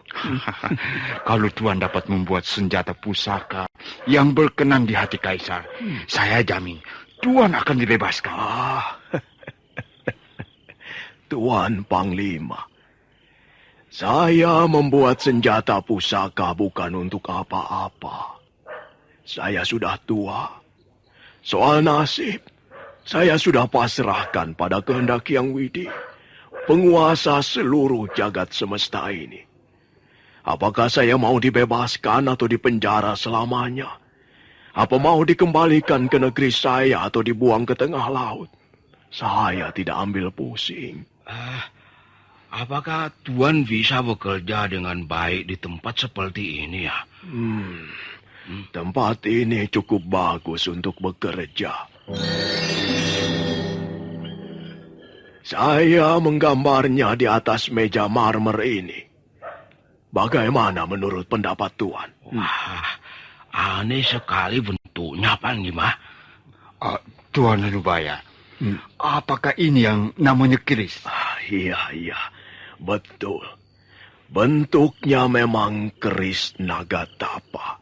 Kalau Tuan dapat membuat senjata pusaka yang berkenan di hati Kaisar, saya jamin Tuan akan dibebaskan. Tuan Panglima, saya membuat senjata pusaka bukan untuk apa-apa. Saya sudah tua. Soal nasib, saya sudah pasrahkan pada kehendak Hyang Widi, penguasa seluruh jagat semesta ini. Apakah saya mau dibebaskan atau dipenjara selamanya? Apa mau dikembalikan ke negeri saya atau dibuang ke tengah laut? Saya tidak ambil pusing. Apakah Tuan bisa bekerja dengan baik di tempat seperti ini ya? Tempat ini cukup bagus untuk bekerja. Saya menggambarnya di atas meja marmer ini. Bagaimana menurut pendapat Tuan? Aneh sekali bentuknya, Panglima. Tuan Ranubaya, apakah ini yang namanya keris? Iya, betul. Bentuknya memang keris Nagatapa.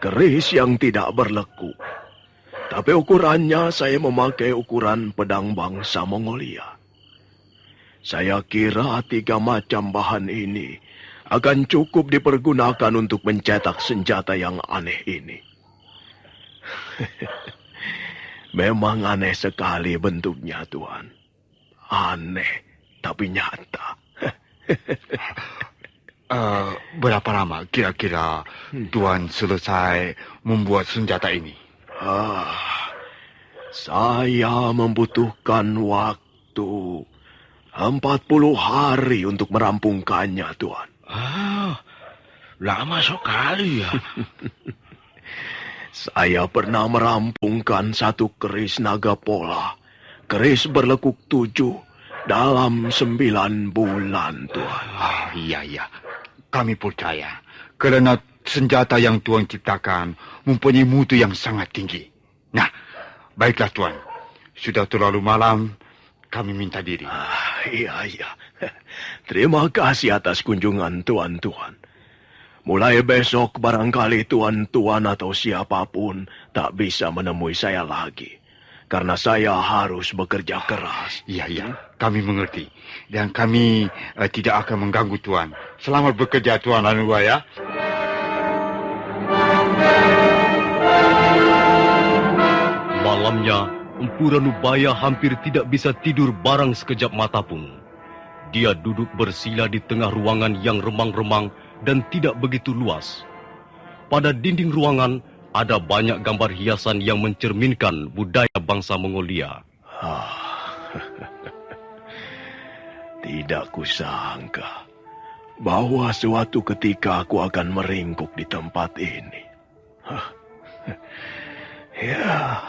Keris yang tidak berlekuk. Tapi ukurannya saya memakai ukuran pedang bangsa Mongolia. Saya kira 3 macam bahan ini akan cukup dipergunakan untuk mencetak senjata yang aneh ini. Memang aneh sekali bentuknya, Tuan. Aneh, tapi nyata. Berapa lama kira-kira Tuan selesai membuat senjata ini? Saya membutuhkan waktu 40 hari untuk merampungkannya, Tuan. Lama sekali ya. Saya pernah merampungkan 1 keris naga pola, keris berlekuk 7, dalam 9 bulan, Tuan. Iya. Kami percaya. Kerana senjata yang Tuan ciptakan mempunyai mutu yang sangat tinggi. Nah, baiklah Tuan. Sudah terlalu malam, kami minta diri. Iya. Terima kasih atas kunjungan Tuan-Tuan. Mulai besok barangkali Tuan-Tuan atau siapapun tak bisa menemui saya lagi. Karena saya harus bekerja keras. Iya, kami mengerti. Dan kami tidak akan mengganggu Tuan. Selamat bekerja Tuan Anua ya. Malamnya, Empu Ranubaya hampir tidak bisa tidur barang sekejap mata pun. Dia duduk bersila di tengah ruangan yang remang-remang dan tidak begitu luas. Pada dinding ruangan, ada banyak gambar hiasan yang mencerminkan budaya bangsa Mongolia. Tidak kusangka bahwa suatu ketika aku akan meringkuk di tempat ini. Ya,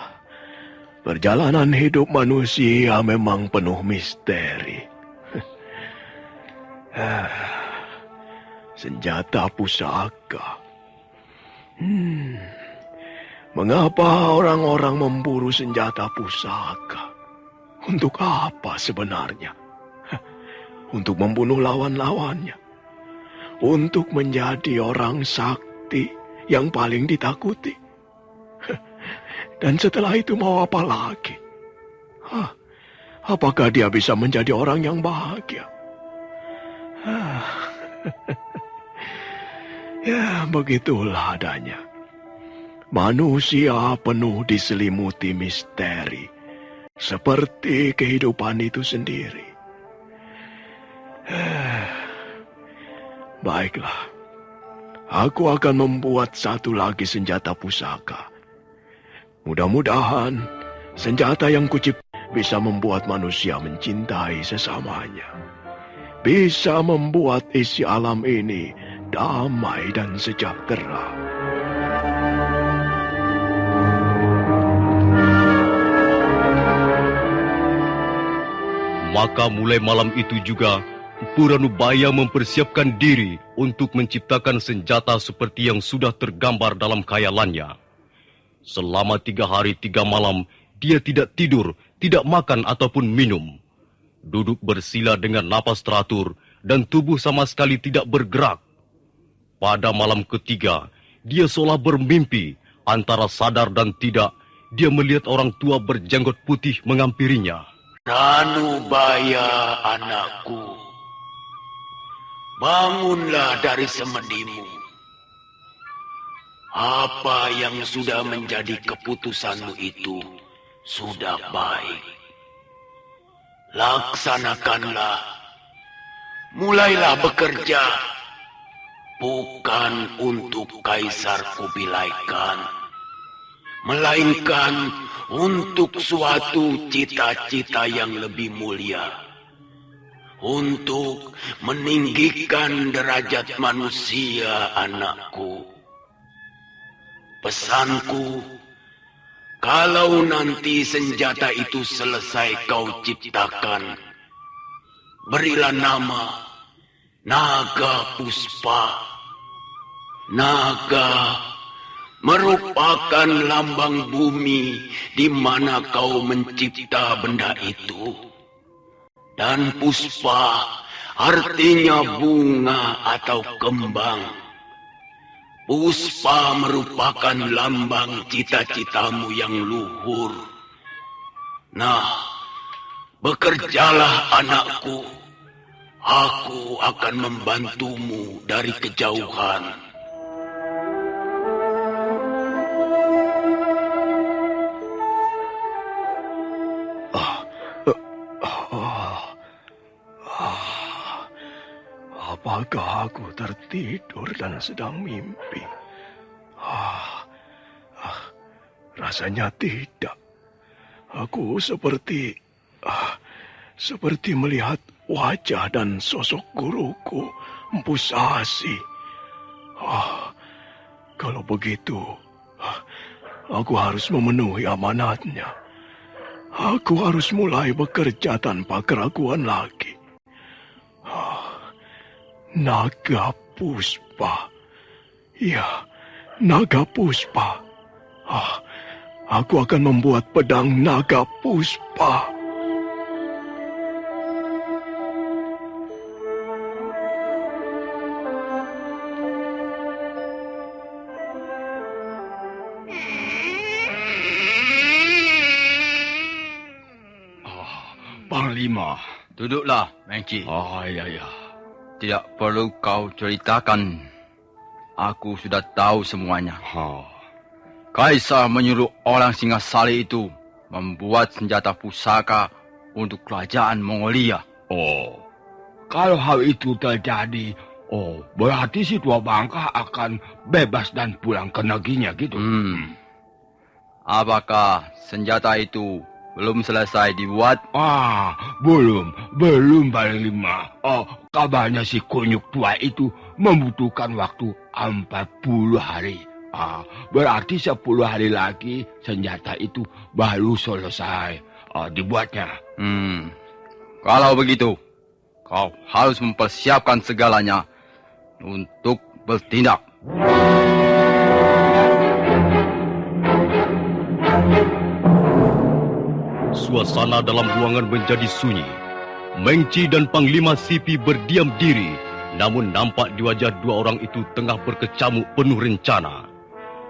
perjalanan hidup manusia memang penuh misteri. Senjata pusaka. Mengapa orang-orang memburu senjata pusaka? Untuk apa sebenarnya? Untuk membunuh lawan-lawannya. Untuk menjadi orang sakti yang paling ditakuti. Dan setelah itu mau apa lagi? Apakah dia bisa menjadi orang yang bahagia? Ya, begitulah adanya. Manusia penuh diselimuti misteri, seperti kehidupan itu sendiri. Baiklah, aku akan membuat satu lagi senjata pusaka. Mudah-mudahan senjata yang kucipta bisa membuat manusia mencintai sesamanya. Bisa membuat isi alam ini damai dan sejahtera. Maka mulai malam itu juga, Empu Ranubaya mempersiapkan diri untuk menciptakan senjata seperti yang sudah tergambar dalam khayalannya. Selama 3 hari 3 malam, dia tidak tidur, tidak makan ataupun minum. Duduk bersila dengan napas teratur dan tubuh sama sekali tidak bergerak. Pada malam ketiga, dia seolah bermimpi, antara sadar dan tidak, dia melihat orang tua berjanggot putih mengampirinya. Ranubaya, anakku, bangunlah dari semedimu. Apa yang sudah menjadi keputusanmu itu sudah baik. Laksanakanlah, mulailah bekerja, bukan untuk Kaisar Kubilai Khan, melainkan untuk suatu cita-cita yang lebih mulia, untuk meninggikan derajat manusia, anakku. Pesanku, kalau nanti senjata itu selesai kau ciptakan, berilah nama Naga Puspa. Naga merupakan lambang bumi di mana kau mencipta benda itu. Dan puspa artinya bunga atau kembang. Puspa merupakan lambang cita-citamu yang luhur. Nah, bekerjalah anakku. Aku akan membantumu dari kejauhan. Apakah aku tertidur dan sedang mimpi? Rasanya tidak. Aku seperti melihat wajah dan sosok guruku, Empu Sasi. Kalau begitu, aku harus memenuhi amanatnya. Aku harus mulai bekerja tanpa keraguan lagi. Naga Puspa. Ya, Naga Puspa. Aku akan membuat pedang Naga Puspa. Panglima. Duduklah, Mengci. Ya. Tidak perlu kau ceritakan. Aku sudah tahu semuanya. Kaisar menyuruh orang Singasari itu membuat senjata pusaka untuk kerajaan Mongolia. Kalau hal itu terjadi, berarti si tua bangka akan bebas dan pulang ke negerinya gitu. Apakah senjata itu belum selesai dibuat? Belum Panglima. Kabarnya si kunyuk tua itu membutuhkan waktu 40 hari. Berarti 10 hari lagi senjata itu baru selesai dibuatnya. Kalau begitu, kau harus mempersiapkan segalanya untuk bertindak. Suasana dalam ruangan menjadi sunyi. Mengci dan Panglima Sipi berdiam diri, namun nampak di wajah dua orang itu tengah berkecamuk penuh rencana.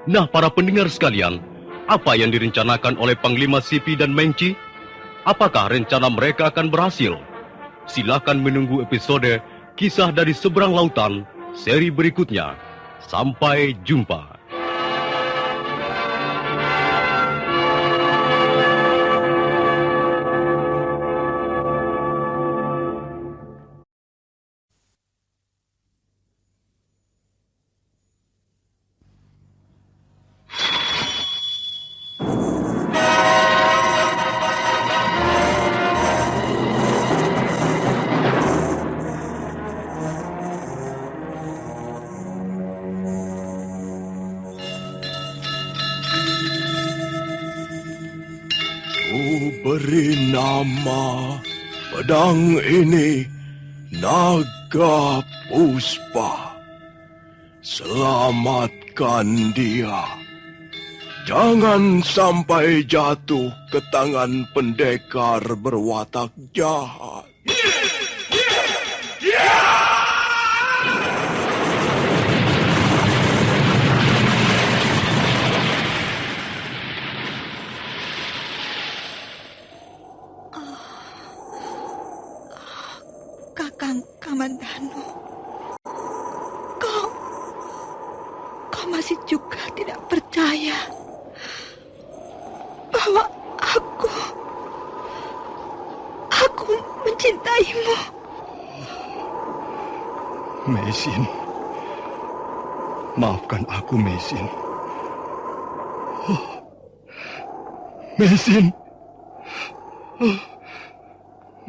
Nah, para pendengar sekalian, apa yang direncanakan oleh Panglima Sipi dan Mengci? Apakah rencana mereka akan berhasil? Silakan menunggu episode Kisah dari Seberang Lautan seri berikutnya. Sampai jumpa. Beri nama pedang ini Naga Puspa. Selamatkan dia. Jangan sampai jatuh ke tangan pendekar berwatak jahat. Kakang Kamandanu, kau masih juga tidak percaya bahwa aku mencintaimu. Mesin, maafkan aku, Mesin. Mesin.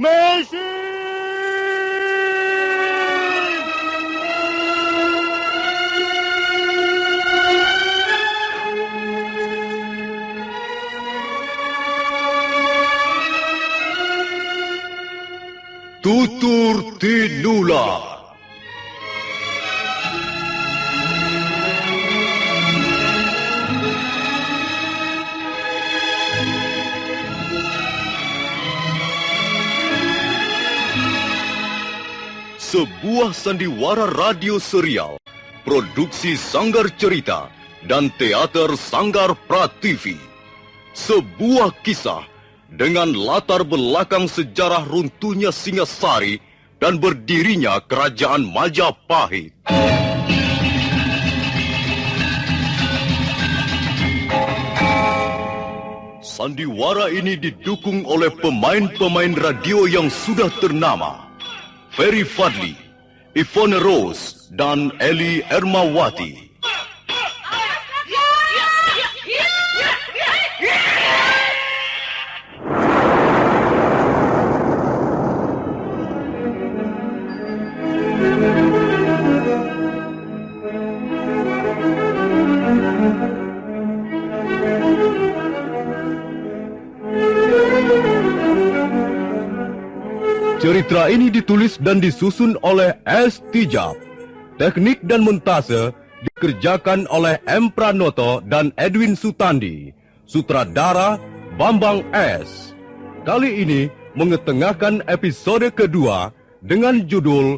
Mesin! Tutur Tinular. Sebuah sandiwara radio serial, produksi Sanggar Cerita dan Teater Sanggar Prativi. Sebuah kisah dengan latar belakang sejarah runtuhnya Singasari dan berdirinya Kerajaan Majapahit. Sandiwara ini didukung oleh pemain-pemain radio yang sudah ternama. Ferry Fadli, Ivone Rose, dan Eli Ermawati. Cerita ini ditulis dan disusun oleh S. Tijab. Teknik dan montase dikerjakan oleh M. Pranoto dan Edwin Sutandi. Sutradara Bambang S. Kali ini mengetengahkan episode kedua dengan judul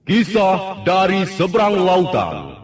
Kisah dari Seberang Lautan.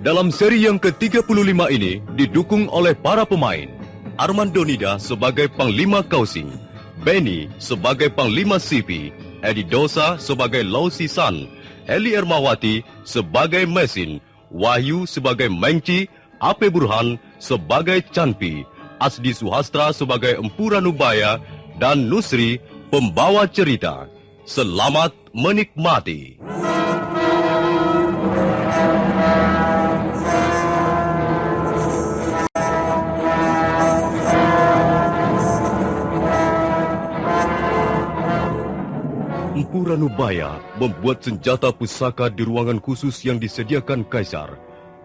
Dalam seri yang ke-35 ini didukung oleh para pemain. Armando Nida sebagai Panglima Kausing, Benny sebagai Panglima Sipi, Edi Dosa sebagai Lau Sisan, Eli Ermawati sebagai Mesin, Wahyu sebagai Mengci, Ape Burhan sebagai Canpi, Asdi Suhastra sebagai Empu Ranubaya, dan Nusri pembawa cerita. Selamat menikmati. Empu Ranubaya membuat senjata pusaka di ruangan khusus yang disediakan Kaisar.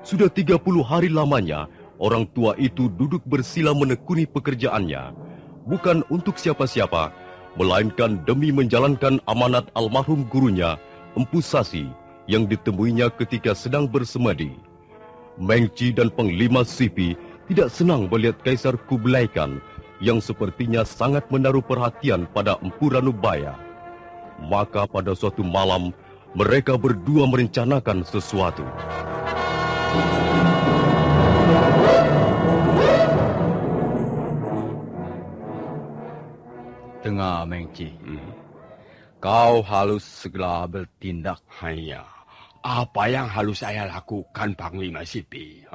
Sudah 30 hari lamanya, orang tua itu duduk bersila menekuni pekerjaannya. Bukan untuk siapa-siapa, melainkan demi menjalankan amanat almarhum gurunya, Empu Sasi, yang ditemuinya ketika sedang bersemedi. Mengci dan Panglima Sipi tidak senang melihat Kaisar Kublai Khan yang sepertinya sangat menaruh perhatian pada Empu Ranubaya. Maka pada suatu malam, mereka berdua merencanakan sesuatu. Dengar, Mengci. Kau harus segera bertindak. Hanya, apa yang harus saya lakukan, Panglima Sipi?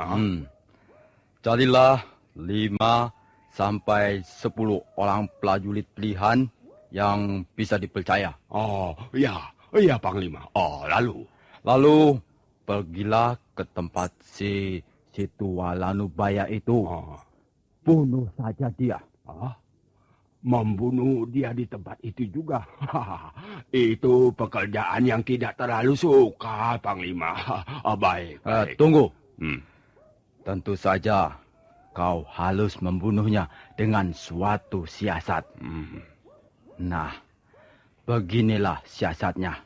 Carilah 5 sampai 10 orang prajurit pilihan yang bisa dipercaya. Oh, ya, Panglima. Oh, Lalu pergilah ke tempat si Tua Ranubaya itu. Bunuh saja dia. Membunuh dia di tempat itu juga. Itu pekerjaan yang tidak terlalu suka, Panglima. Baik. Tunggu. Tentu saja kau harus membunuhnya dengan suatu siasat. Nah, beginilah siasatnya.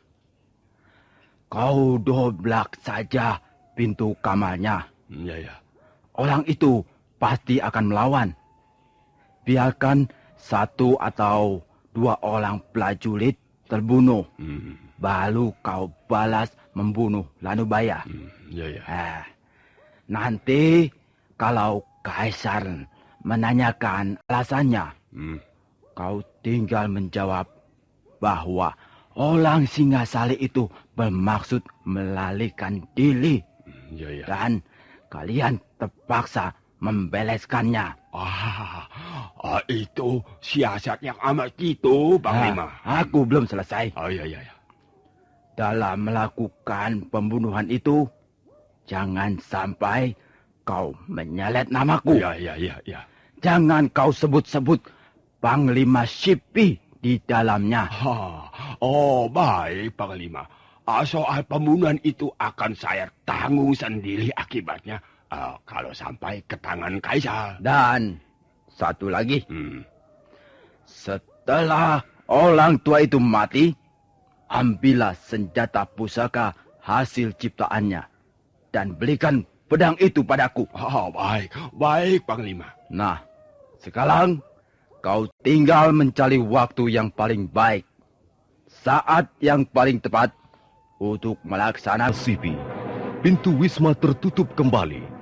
Kau doblak saja pintu kamarnya. Ya. Orang itu pasti akan melawan. Biarkan 1 atau 2 orang prajurit terbunuh. Baru kau balas membunuh Ranubaya. Ya. Nanti kalau Kaisar menanyakan alasannya, kau tinggal menjawab bahwa orang Singasari itu bermaksud melarikan diri. Dan kalian terpaksa membeleskannya. Itu siasat yang amat gitu, Panglima. Aku belum selesai. Ya. Dalam melakukan pembunuhan itu, jangan sampai kau menyelet namaku. Ya. Jangan kau sebut-sebut Panglima Sipi di dalamnya. Baik, Panglima. Soal pembunuhan itu akan saya tanggung sendiri akibatnya. Kalau sampai ke tangan Kaisar. Dan satu lagi. Setelah orang tua itu mati, ambillah senjata pusaka hasil ciptaannya dan belikan pedang itu padaku. Baik, Panglima. Nah, sekarang kau tinggal mencari waktu yang paling baik, saat yang paling tepat untuk melaksanakan. Sipi, pintu wisma tertutup kembali.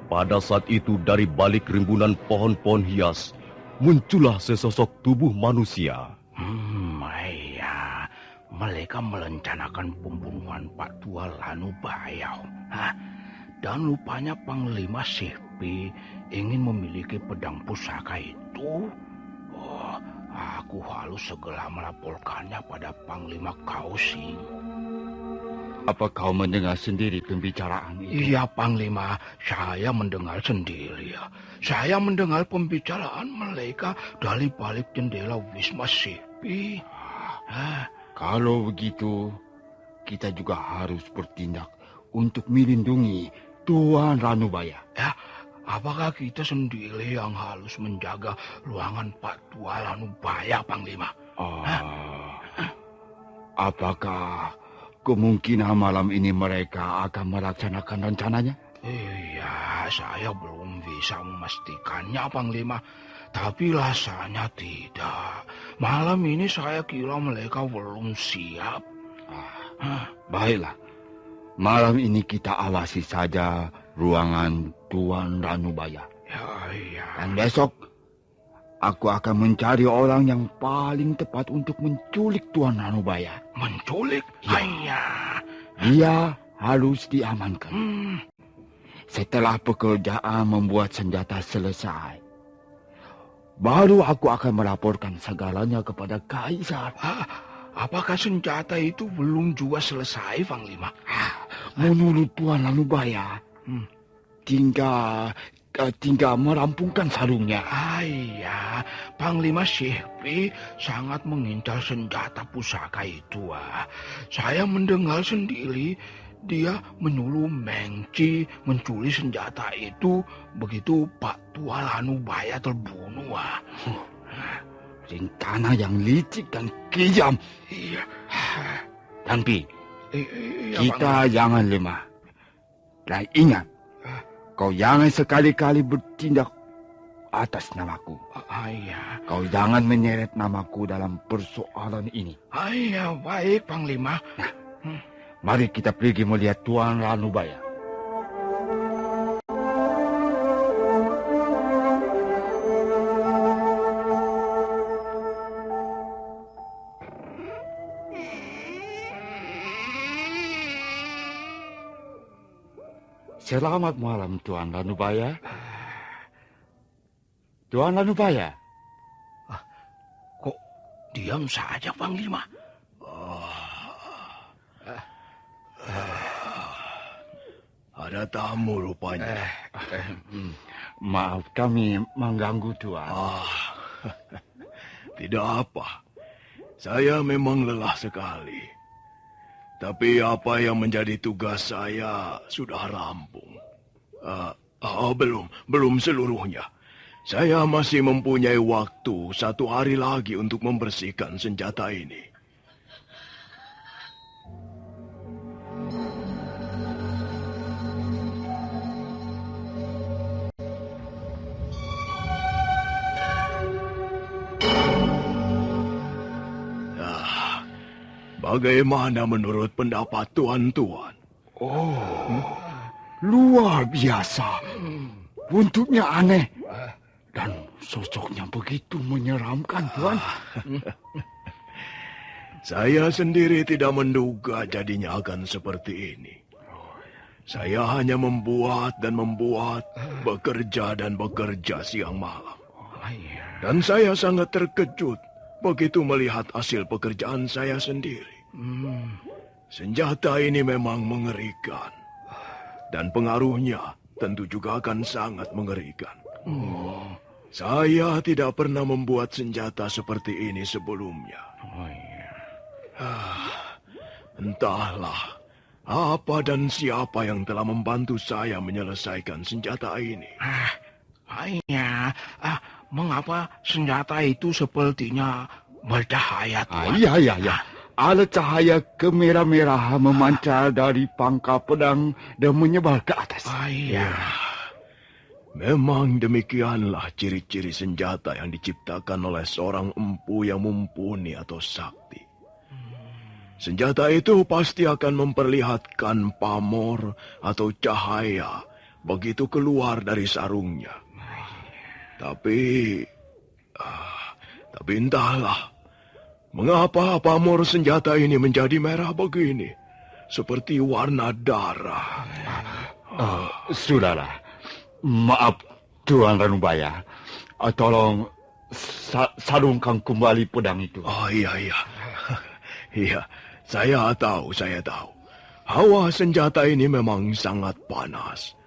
Pada saat itu dari balik rimbunan pohon-pohon hias, muncullah sesosok tubuh manusia. Mereka merencanakan pembunuhan Pak Tua Ranubaya. Dan rupanya Panglima Sipi ingin memiliki pedang pusaka itu. Aku harus segera melaporkannya pada Panglima Kausing. Apa kau mendengar sendiri pembicaraan itu? Iya, Panglima. Saya mendengar sendiri. Saya mendengar pembicaraan mereka dari balik jendela Wisma Sipi. Kalau begitu, kita juga harus bertindak untuk melindungi Tuan Ranubaya. Ya, apakah kita sendiri yang harus menjaga ruangan Pak Tua Ranubaya, Panglima? Apakah kemungkinan malam ini mereka akan melaksanakan rencananya? Iya, saya belum bisa memastikannya, Panglima. Tapi rasanya tidak. Malam ini saya kira mereka belum siap. Baiklah. Malam ini kita awasi saja ruangan Tuan Ranubaya. Ya. Dan besok aku akan mencari orang yang paling tepat untuk menculik Tuan Ranubaya. Menculik? Ya. Dia harus diamankan. Setelah pekerjaan membuat senjata selesai, baru aku akan melaporkan segalanya kepada Kaisar. Apakah senjata itu belum juga selesai, Panglima? Menurut Tuan Ranubaya, tinggal merampungkan sarungnya. Iya, Panglima Syekh sangat mengincar senjata pusaka itu. Saya mendengar sendiri dia menyuruh Mengci menculik senjata itu begitu Pak Tua Ranubaya terbunuh. Rencana yang licik dan kejam. Iya. Tapi Iya, kita jangan lemah. Dan ingat, kau jangan sekali-kali bertindak atas namaku. Iya. Kau jangan menyeret namaku dalam persoalan ini. Iya, baik, Panglima. Mari kita pergi melihat Tuan Ranubaya. Selamat malam, Tuan Ranubaya. Tuan Ranubaya. Kok diam saja, Panglima? Ada tamu rupanya. Maaf kami mengganggu, Tuan. Tidak apa. Saya memang lelah sekali. Tapi apa yang menjadi tugas saya sudah rampung. Belum seluruhnya. Saya masih mempunyai waktu 1 hari lagi untuk membersihkan senjata ini. Bagaimana menurut pendapat tuan-tuan? Luar biasa. Bentuknya aneh. Dan sosoknya begitu menyeramkan, Tuan. Saya sendiri tidak menduga jadinya akan seperti ini. Saya hanya membuat, bekerja dan bekerja siang malam. Dan saya sangat terkejut begitu melihat hasil pekerjaan saya sendiri. Senjata ini memang mengerikan. Dan pengaruhnya tentu juga akan sangat mengerikan. Saya tidak pernah membuat senjata seperti ini sebelumnya. Entahlah apa dan siapa yang telah membantu saya menyelesaikan senjata ini. Mengapa senjata itu sepertinya bercahaya, Tuan? Iya. Ada cahaya kemerah-merahan memancar dari pangkal pedang dan menyebar ke atas. Memang demikianlah ciri-ciri senjata yang diciptakan oleh seorang empu yang mumpuni atau sakti. Senjata itu pasti akan memperlihatkan pamor atau cahaya begitu keluar dari sarungnya. Tapi entahlah, mengapa pamor senjata ini menjadi merah begini, seperti warna darah. Sudahlah, maaf Tuan Ranubaya. Tolong sarungkan kembali pedang itu. Iya, saya tahu. Hawa senjata ini memang sangat panas.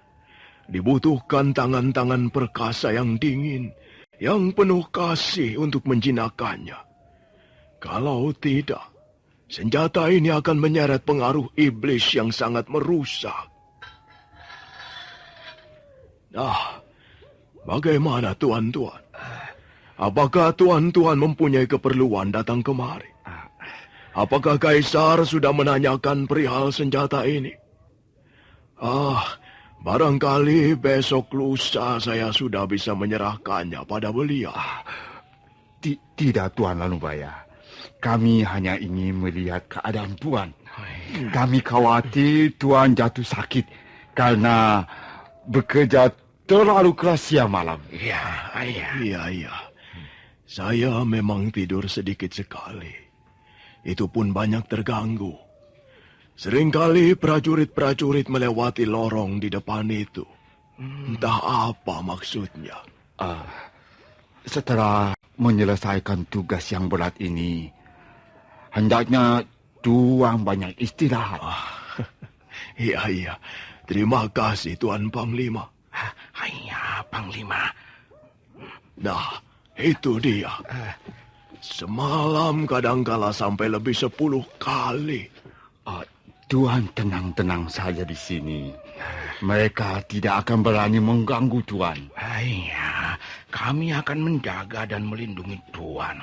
Dibutuhkan tangan-tangan perkasa yang dingin, yang penuh kasih untuk menjinakkannya. Kalau tidak, senjata ini akan menyeret pengaruh iblis yang sangat merusak. Nah, bagaimana tuan-tuan? Apakah tuan-tuan mempunyai keperluan datang kemari? Apakah Kaisar sudah menanyakan perihal senjata ini? Barangkali besok lusa saya sudah bisa menyerahkannya pada beliau. Tidak, Tuan Lanubaya. Kami hanya ingin melihat keadaan Tuan. Kami khawatir Tuan jatuh sakit karena bekerja terlalu keras siang malam. Iya. Saya memang tidur sedikit sekali. Itu pun banyak terganggu. Seringkali prajurit-prajurit melewati lorong di depan itu. Entah apa maksudnya. Setelah menyelesaikan tugas yang berat ini, hendaknya Tuan banyak istirahat. Iya. Terima kasih, Tuan Panglima. Panglima. Nah, itu dia. Semalam kadangkala sampai lebih 10 kali. Tuan tenang-tenang saja di sini. Mereka tidak akan berani mengganggu Tuan. Kami akan menjaga dan melindungi Tuan.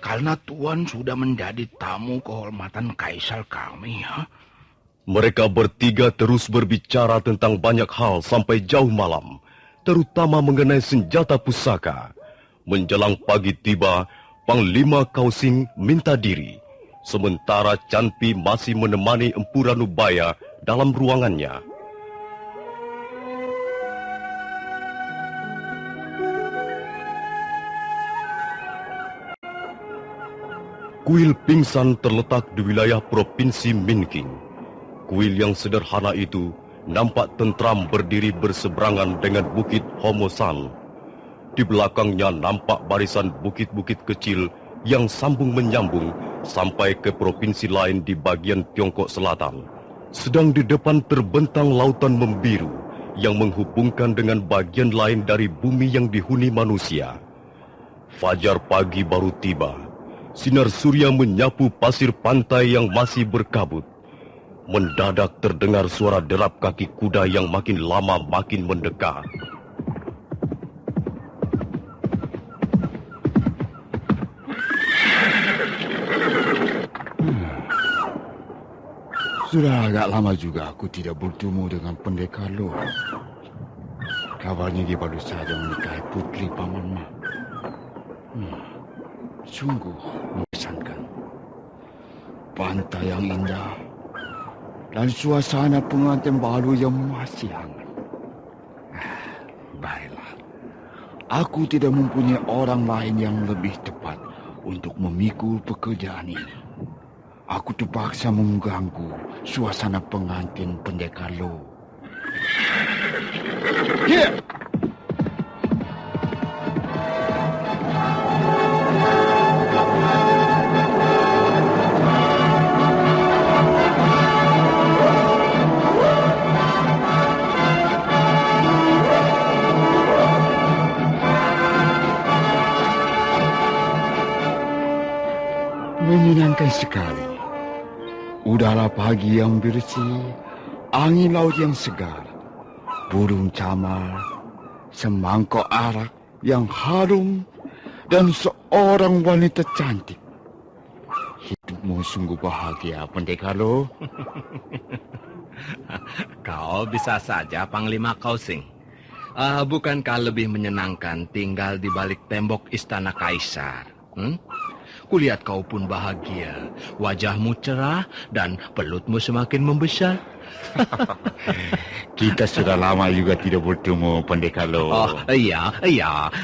Karena Tuan sudah menjadi tamu kehormatan Kaisar kami. Mereka bertiga terus berbicara tentang banyak hal sampai jauh malam, terutama mengenai senjata pusaka. Menjelang pagi tiba, Panglima Kausing minta diri, sementara Canpi masih menemani Empu Ranubaya dalam ruangannya. Kuil pingsan terletak di wilayah Provinsi Minking. Kuil yang sederhana itu nampak tentram berdiri berseberangan dengan Bukit Homosan. Di belakangnya nampak barisan bukit-bukit kecil yang sambung menyambung sampai ke provinsi lain di bagian Tiongkok Selatan. Sedang di depan terbentang lautan membiru yang menghubungkan dengan bagian lain dari bumi yang dihuni manusia. Fajar pagi baru tiba. Sinar surya menyapu pasir pantai yang masih berkabut. Mendadak terdengar suara derap kaki kuda yang makin lama makin mendekat. Sudah agak lama juga aku tidak bertemu dengan Pendekar Lo. Kabarnya dia baru saja menikahi putri Paman Ma. Sungguh mengesankan. Pantai yang indah dan suasana pengantin baru yang masih hangat. Baiklah, aku tidak mempunyai orang lain yang lebih tepat untuk memikul pekerjaan ini. Aku terpaksa mengganggu suasana pengantin Pendekar Lo. Here! Menyenangkan sekali. Udara pagi yang bersih, angin laut yang segar, burung camar, semangkok arak yang harum, dan seorang wanita cantik. Hidupmu sungguh bahagia, Pendekar Lo. Kau bisa saja, Panglima Kausing. Bukankah lebih menyenangkan tinggal di balik tembok istana Kaisar? Kulihat kau pun bahagia, wajahmu cerah dan pelutmu semakin membesar. Kita sudah lama juga tidak bertemu, Pendekar Lo. Iya.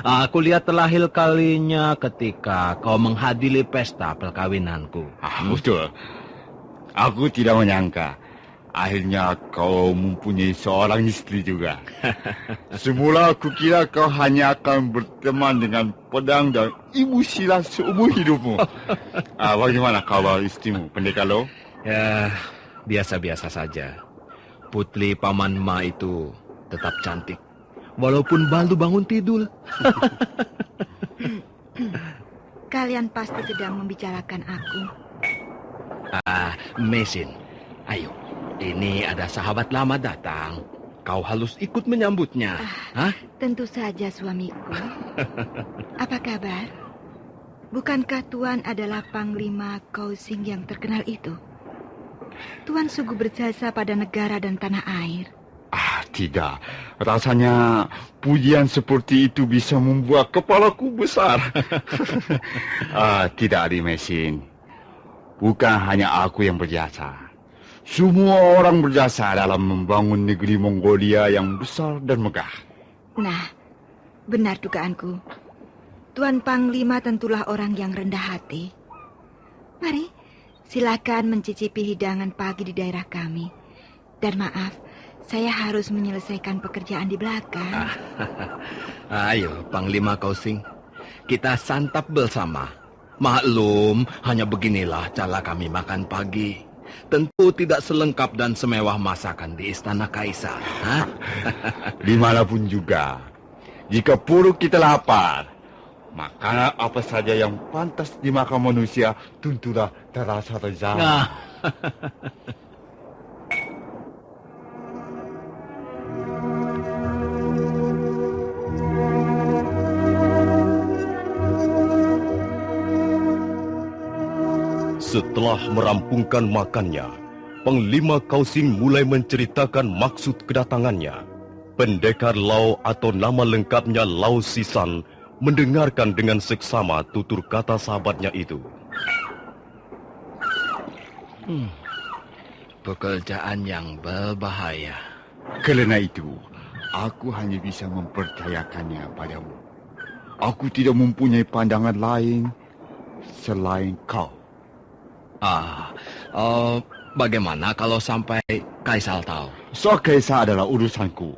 Aku lihat terakhir kalinya ketika kau menghadiri pesta perkawinanku. Betul. Aku tidak menyangka. Akhirnya kau mempunyai seorang istri juga. Semula aku kira kau hanya akan berteman dengan pedang dan ibu silat seumur hidupmu. Bagaimana kabar istrimu, Pendekar Lo? Ya, biasa-biasa saja. Putri Paman Ma itu tetap cantik, walaupun baru bangun tidur. Kalian pasti sedang membicarakan aku. Mesin, ayo. Ini ada sahabat lama datang. Kau harus ikut menyambutnya. Hah? Tentu saja, suamiku. Apa kabar? Bukankah Tuan adalah Panglima Kausing yang terkenal itu? Tuan sungguh berjasa pada negara dan tanah air. Tidak. Rasanya pujian seperti itu bisa membuat kepalaku besar. Tidak, Adi Mesin. Bukan hanya aku yang berjasa. Semua orang berjasa dalam membangun negeri Mongolia yang besar dan megah. Nah, benar dugaanku. Tuan Panglima tentulah orang yang rendah hati. Mari, silakan mencicipi hidangan pagi di daerah kami. Dan maaf, saya harus menyelesaikan pekerjaan di belakang. Ayo, Panglima Kausing. Kita santap bersama. Maklum, hanya beginilah cara kami makan pagi. Tentu tidak selengkap dan semewah masakan di istana kaisar. Dimanapun juga, jika perut kita lapar, makanan apa saja yang pantas dimakan manusia tentulah terasa lezat. Setelah merampungkan makannya, Panglima Kausing mulai menceritakan maksud kedatangannya. Pendekar Lau atau nama lengkapnya Lau Sisan mendengarkan dengan seksama tutur kata sahabatnya itu. Pekerjaan yang berbahaya. Karena itu, aku hanya bisa mempercayakannya padamu. Aku tidak mempunyai pandangan lain selain kau. Bagaimana kalau sampai Kaisar tahu? Soal Kaisar adalah urusanku.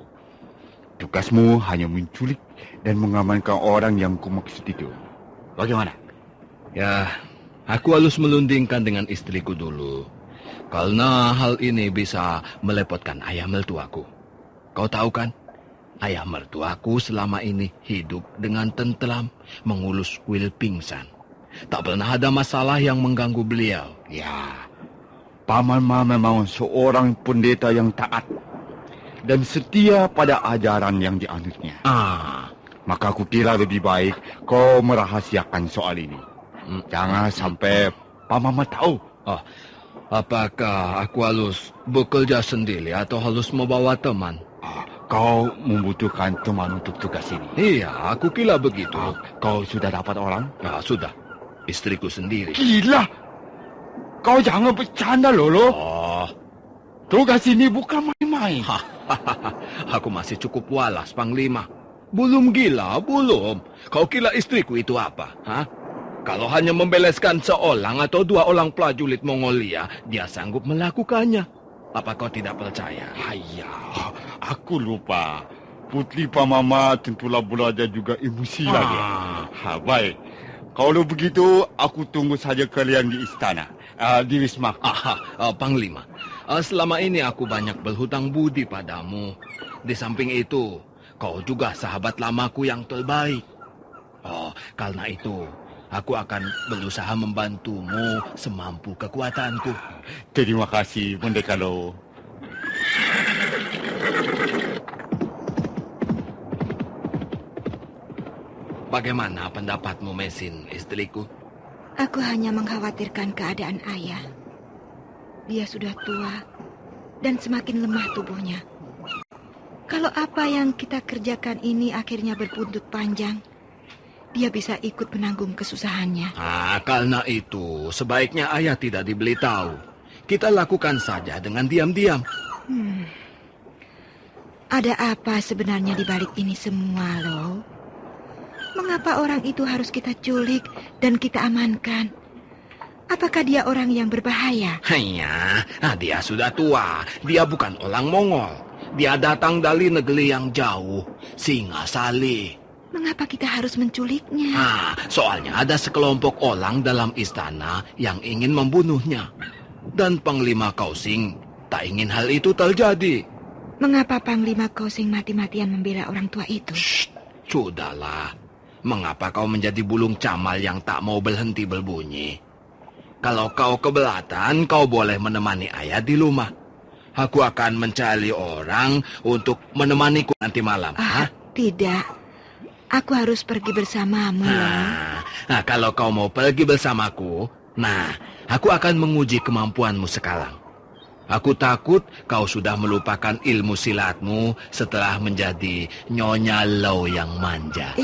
Tugasmu hanya menculik dan mengamankan orang yang kumaksud itu. Bagaimana? Ya, aku harus melundingkan dengan istriku dulu. Karena hal ini bisa melepotkan ayah mertuaku. Kau tahu kan? Ayah mertuaku selama ini hidup dengan tentram, mengurus kuil pingsan. Tak pernah ada masalah yang mengganggu beliau. Ya, Paman Ma memang seorang pendeta yang taat dan setia pada ajaran yang dianutnya. Maka aku kira lebih baik kau merahasiakan soal ini. Jangan sampai Paman Ma tahu. Apakah aku harus bekerja sendiri atau harus membawa teman? Kau membutuhkan teman untuk tugas ini. Iya, aku kira begitu. Kau sudah dapat orang? Sudah. Istriku sendiri. Gila! Kau jangan bercanda, Lolo. Tugas ini bukan main-main. Aku masih cukup walas, Panglima. Belum gila, belum. Kau kira istriku itu apa? Kalau hanya membeleskan seorang atau dua orang prajurit Mongolia, dia sanggup melakukannya. Apa kau tidak percaya? Aku lupa. Putri Pamama tentulah belajar juga emosi lagi. Baik. Kalau begitu, aku tunggu saja kalian di istana, di Wisma. Panglima, selama ini aku banyak berhutang budi padamu. Di samping itu, kau juga sahabat lamaku yang terbaik. Karena itu, aku akan berusaha membantumu semampu kekuatanku. Terima kasih, Pendekar Lau. Bagaimana pendapatmu, Mesin, istriku? Aku hanya mengkhawatirkan keadaan ayah. Dia sudah tua dan semakin lemah tubuhnya. Kalau apa yang kita kerjakan ini akhirnya berbuntut panjang, dia bisa ikut menanggung kesusahannya. Karena itu, sebaiknya ayah tidak diberitahu. Kita lakukan saja dengan diam-diam. Ada apa sebenarnya di balik ini semua, Lau? Mengapa orang itu harus kita culik dan kita amankan? Apakah dia orang yang berbahaya? Dia sudah tua. Dia bukan orang Mongol. Dia datang dari negeri yang jauh, Singasali. Mengapa kita harus menculiknya? Soalnya ada sekelompok orang dalam istana yang ingin membunuhnya. Dan Panglima Kausing tak ingin hal itu terjadi. Mengapa Panglima Kausing mati-matian membela orang tua itu? Sudahlah. Mengapa kau menjadi bulung camal yang tak mau berhenti berbunyi? Kalau kau keberatan, kau boleh menemani ayah di rumah. Aku akan mencari orang untuk menemaniku nanti malam. Tidak, aku harus pergi bersamamu. Nah, kalau kau mau pergi bersamaku, aku akan menguji kemampuanmu sekarang. Aku takut kau sudah melupakan ilmu silatmu setelah menjadi Nyonya Lau yang manja.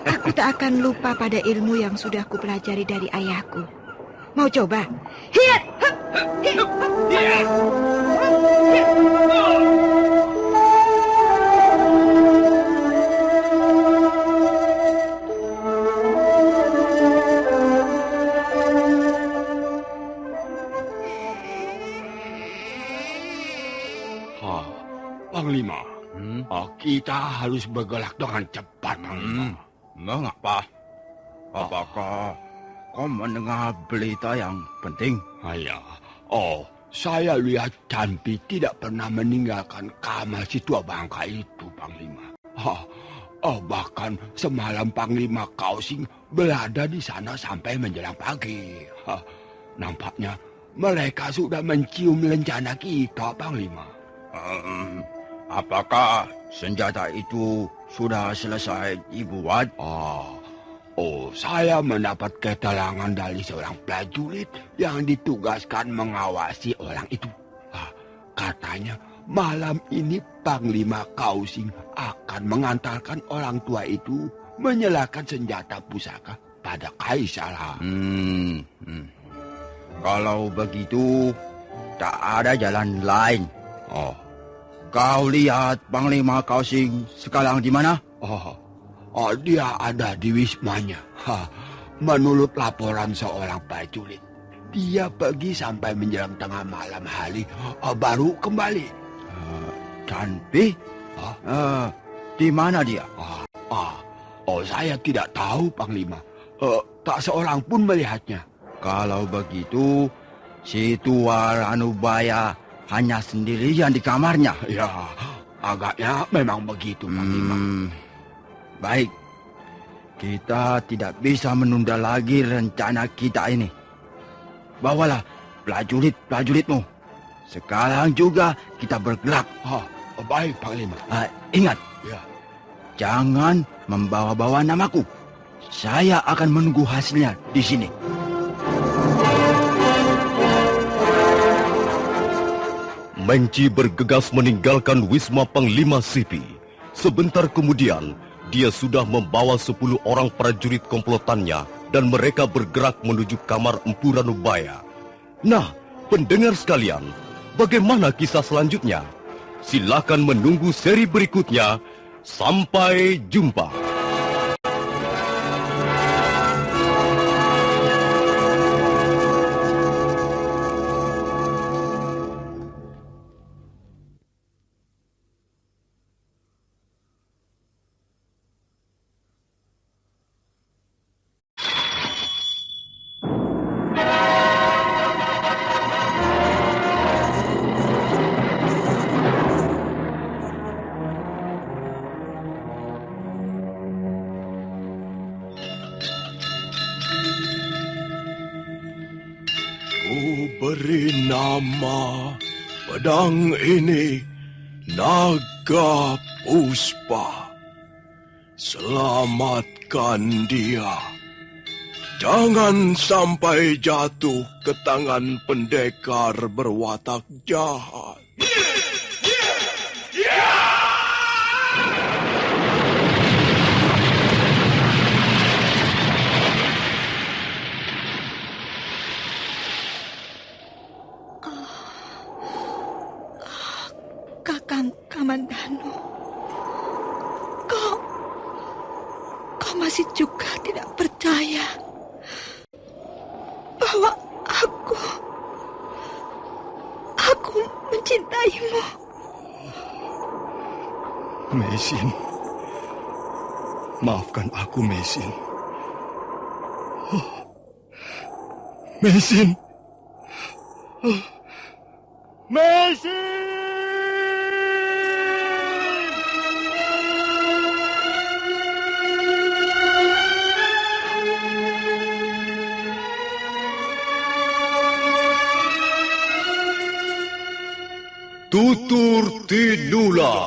Aku tak akan lupa pada ilmu yang sudah kupelajari dari ayahku. Mau coba? Hiat! Panglima, kita harus bergerak dengan cepat, Panglima. Mengapa? Apakah kau mendengar berita yang penting? Ya. Saya lihat Canpi tidak pernah meninggalkan kamar si tua bangka itu, Panglima. Bahkan semalam Panglima Kausing berada di sana sampai menjelang pagi. Nampaknya mereka sudah mencium lencana kita, Panglima. Apakah senjata itu sudah selesai dibuat? Saya mendapat keterangan dari seorang prajurit yang ditugaskan mengawasi orang itu. Katanya malam ini Panglima Kausing akan mengantarkan orang tua itu menyerahkan senjata pusaka pada Kaisar. Kalau begitu, tak ada jalan lain. Kau lihat Panglima Kausing sekarang di mana? Dia ada di wismanya. Menurut laporan seorang prajurit, dia pergi sampai menjelang tengah malam hari, baru kembali. Canpi? Di mana dia? Saya tidak tahu, Panglima. Tak seorang pun melihatnya. Kalau begitu, si tua Ranubaya hanya sendirian di kamarnya. Ya, agaknya memang begitu, Panglima. Baik, kita tidak bisa menunda lagi rencana kita ini. Bawalah prajurit-prajuritmu. Sekarang juga kita bergerak. Baik, Panglima. Ingat, ya. Jangan membawa-bawa namaku. Saya akan menunggu hasilnya di sini. Menci bergegas meninggalkan Wisma Panglima Sipi. Sebentar kemudian, dia sudah membawa 10 orang prajurit komplotannya dan mereka bergerak menuju kamar Empu Ranubaya. Nah, pendengar sekalian, bagaimana kisah selanjutnya? Silakan menunggu seri berikutnya. Sampai jumpa. Beri nama pedang ini Naga Puspa. Selamatkan dia. Jangan sampai jatuh ke tangan pendekar berwatak jahat. Kakang Kamandanu, kau masih juga tidak percaya bahwa aku mencintaimu. Mesin, maafkan aku, Mesin. Mesin. Mesin! Tutur Tinula.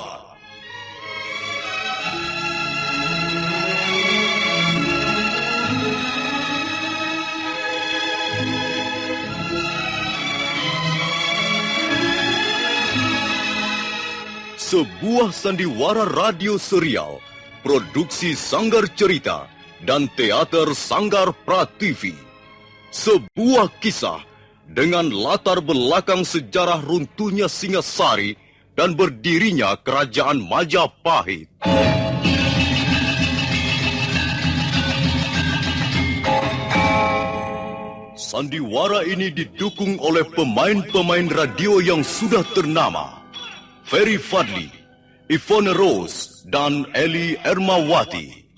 Sebuah sandiwara radio serial, produksi Sanggar Cerita dan Teater Sanggar Prativi. Sebuah kisah dengan latar belakang sejarah runtuhnya Singasari dan berdirinya Kerajaan Majapahit. Sandiwara ini didukung oleh pemain-pemain radio yang sudah ternama. Ferry Fadli, Ivone Rose, dan Eli Ermawati.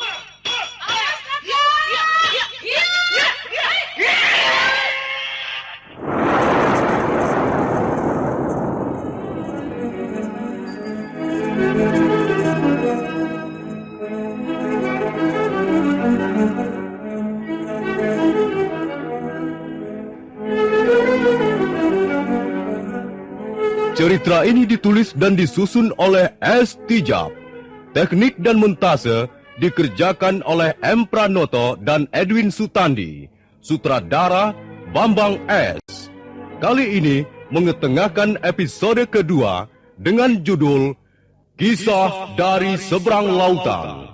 Cerita ini ditulis dan disusun oleh S. Tijab. Teknik dan montase dikerjakan oleh M. Pranoto dan Edwin Sutandi. Sutradara Bambang S. Kali ini mengetengahkan episode kedua dengan judul Kisah dari Seberang Lautan.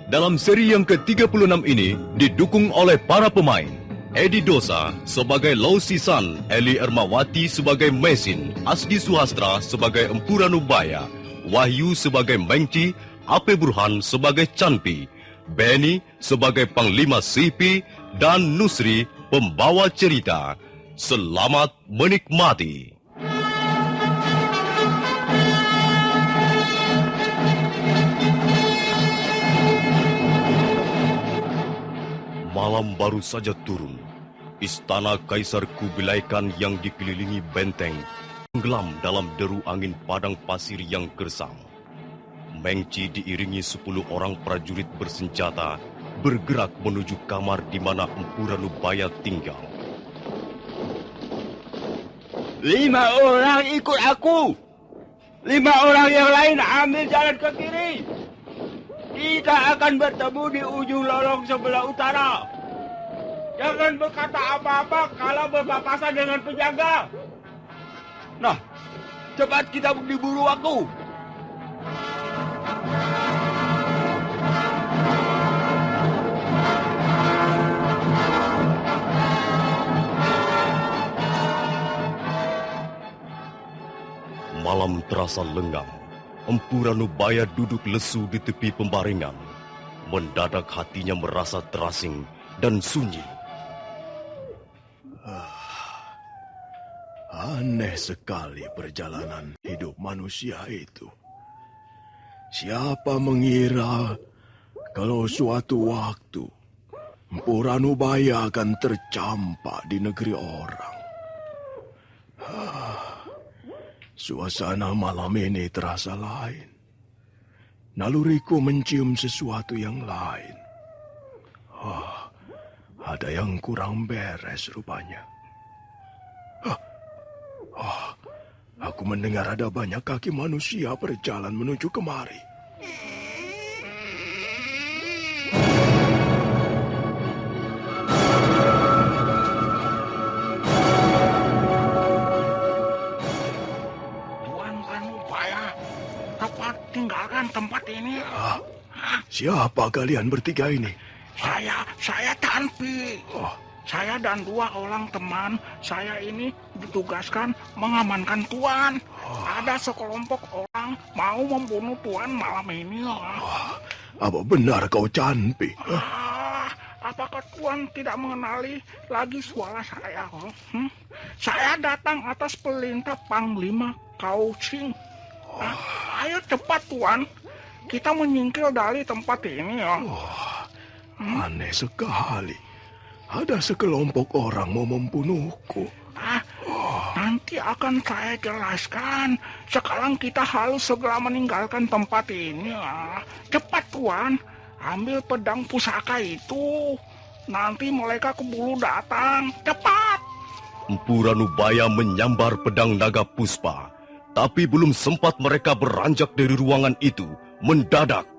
Dalam seri yang ke-36 ini didukung oleh para pemain. Edi Dosa sebagai Lau Sisan, Eli Ermawati sebagai Mesin, Asdi Suhastra sebagai Empu Ranubaya, Wahyu sebagai Mengci, Ape Burhan sebagai Canpi, Beni sebagai Panglima Sipi, dan Nusri pembawa cerita. Selamat menikmati. Malam baru saja turun. Istana Kaisar Kubilai Khan yang dikelilingi benteng tenggelam dalam deru angin padang pasir yang gersang. Mengci diiringi 10 orang prajurit bersenjata bergerak menuju kamar di mana Empu Ranubaya tinggal. 5 orang ikut aku. 5 orang yang lain ambil jalan ke kiri. Kita akan bertemu di ujung lorong sebelah utara. Jangan berkata apa-apa kalau berpapasan dengan penjaga. Nah, cepat kita diburu aku. Malam terasa lengang. Empu Ranubaya duduk lesu di tepi pembaringan. Mendadak hatinya merasa terasing dan sunyi. Aneh sekali perjalanan hidup manusia itu. Siapa mengira kalau suatu waktu Empu Ranubaya akan tercampak di negeri orang. Suasana malam ini terasa lain. Naluriku mencium sesuatu yang lain. Ada yang kurang beres rupanya. Aku mendengar ada banyak kaki manusia berjalan menuju kemari. Tinggalkan tempat ini. Siapa kalian bertiga ini? Saya Canpi. Saya dan 2 orang teman saya ini ditugaskan mengamankan Tuan. Ada sekelompok orang mau membunuh Tuan malam ini. Apa benar kau Canpi? Apakah Tuan tidak mengenali lagi suara saya? Saya datang atas perintah Panglima Kausing. Ayo cepat Tuan, kita menyingkir dari tempat ini. Aneh sekali. Ada sekelompok orang mau membunuhku. Nanti akan saya jelaskan. Sekarang kita harus segera meninggalkan tempat ini. Cepat Tuan, ambil pedang pusaka itu. Nanti mereka keburu datang. Cepat! Empu Ranubaya menyambar pedang naga puspa. Tapi belum sempat mereka beranjak dari ruangan itu, mendadak.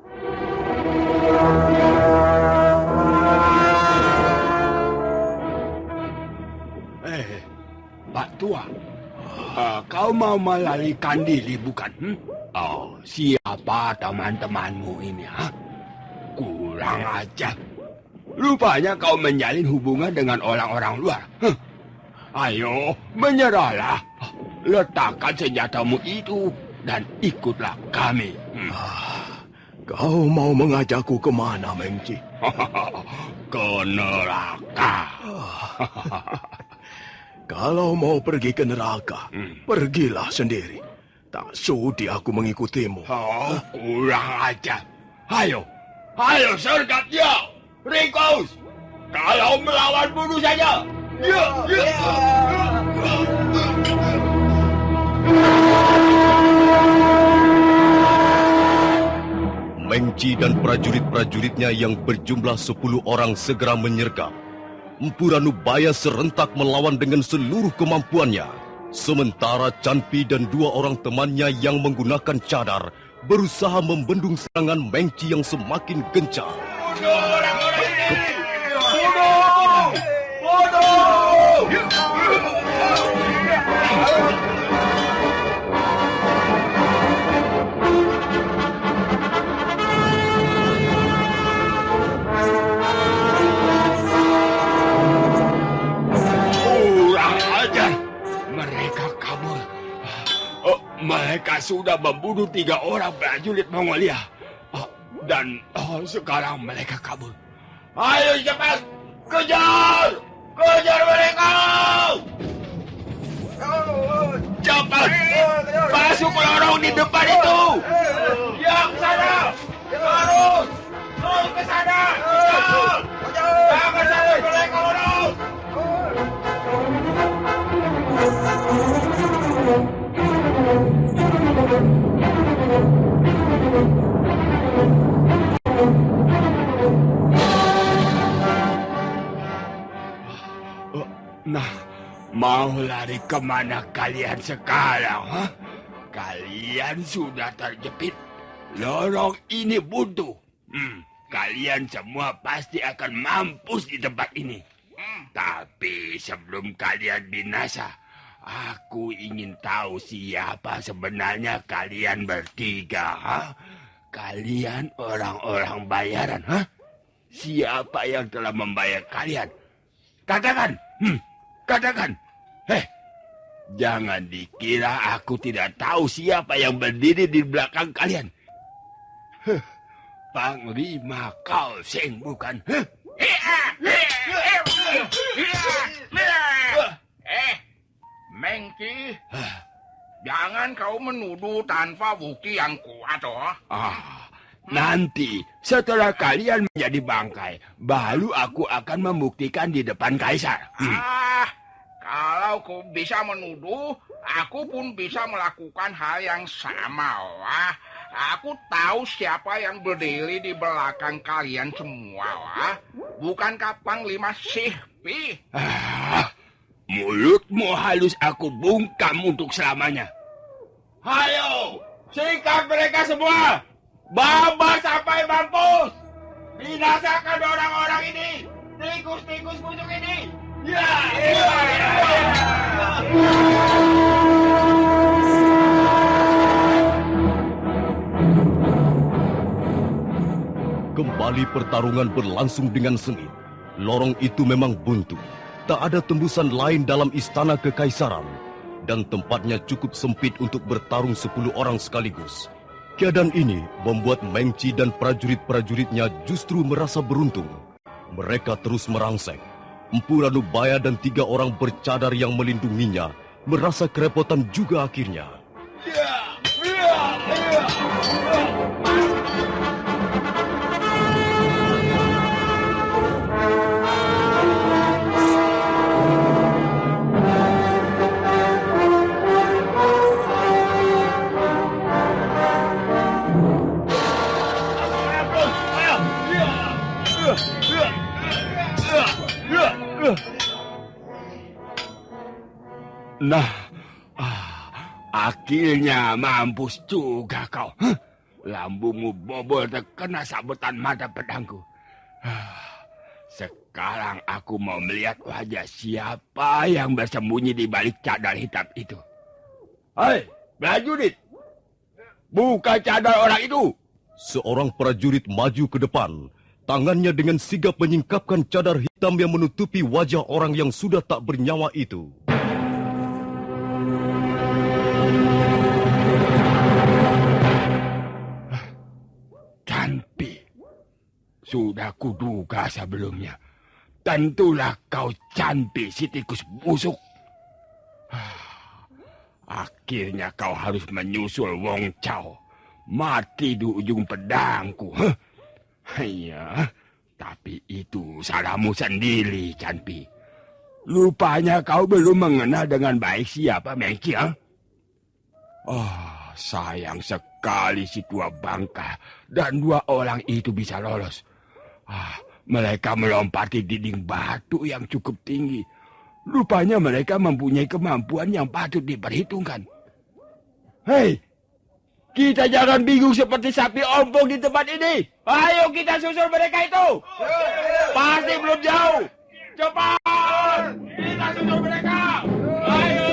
Pak Tua, kau mau melarikan diri bukan? Siapa teman-temanmu ini? Kurang ajar. Rupanya kau menjalin hubungan dengan orang-orang luar. Ayo, menyerahlah. Letakkan senjatamu itu dan ikutlah kami. Kau mau mengajakku kemana, Mengci? Ke neraka. Kalau mau pergi ke neraka, pergilah sendiri. Tak sudi aku mengikutimu. Kurang ajar. Ayo, sergap dia. Rikus, kalau melawan bunuh saja. Mengci dan prajurit-prajuritnya yang berjumlah 10 orang segera menyergap. Empu Ranubaya serentak melawan dengan seluruh kemampuannya. Sementara Canpi dan 2 orang temannya yang menggunakan cadar berusaha membendung serangan Mengci yang semakin gencar. Mereka sudah membunuh 3 orang prajurit Mongolia. Dan sekarang mereka kabur. Ayo cepat, kejar! Kejar mereka! Cepat! Masuk lorong di depan itu! Ya, ke sana! Terus! Terus ke sana! Jangan sampai mereka lorong! Nah, mau lari kemana kalian sekarang? Kalian sudah terjepit. Lorong ini buntu. Kalian semua pasti akan mampus di tempat ini. Tapi sebelum kalian binasa, aku ingin tahu siapa sebenarnya kalian bertiga. Kalian orang-orang bayaran. Siapa yang telah membayar kalian? Katakan. Katakan. Jangan dikira aku tidak tahu siapa yang berdiri di belakang kalian. Panglima Kaosing bukan? Mengci, jangan kau menuduh tanpa bukti yang kuat, Nanti setelah kalian menjadi bangkai, baru aku akan membuktikan di depan Kaisar. Kalau kau bisa menuduh, aku pun bisa melakukan hal yang sama. Aku tahu siapa yang berdiri di belakang kalian semua. Bukankah Panglima Sihpi? Mulutmu halus aku bungkam untuk selamanya. Ayo, sikat mereka semua. Babat sampai mampus. Binasakan orang-orang ini. Tikus-tikus busuk ini. Kembali pertarungan berlangsung dengan sengit. Lorong itu memang buntu. Tak ada tembusan lain dalam istana kekaisaran. Dan tempatnya cukup sempit untuk bertarung 10 orang sekaligus. Keadaan ini membuat Mengci dan prajurit-prajuritnya justru merasa beruntung. Mereka terus merangsek. Empu Ranubaya dan 3 orang bercadar yang melindunginya merasa kerepotan juga akhirnya. Nah, akhirnya mampus juga kau. Lambungmu bobol terkena sabetan mata pedangku. Sekarang aku mau melihat wajah siapa yang bersembunyi di balik cadar hitam itu. Hei, prajurit! Buka cadar orang itu! Seorang prajurit maju ke depan. Tangannya dengan sigap menyingkapkan cadar hitam yang menutupi wajah orang yang sudah tak bernyawa itu. Canpi, sudah kuduga sebelumnya. Tentulah kau Canpi si tikus busuk. Akhirnya kau harus menyusul Wong Chao. Mati di ujung pedangku. Iya, tapi itu salahmu sendiri, Canpi. Lupanya kau belum mengenal dengan baik siapa Meng Qi, ha? Sayang sekali si tua bangka dan 2 orang itu bisa lolos. Mereka melompati dinding batu yang cukup tinggi. Rupanya mereka mempunyai kemampuan yang patut diperhitungkan. Hei, kita jangan bingung seperti sapi ompong di tempat ini. Ayo kita susul mereka itu. Pasti belum jauh. Cepat, kita susul mereka. Ayo.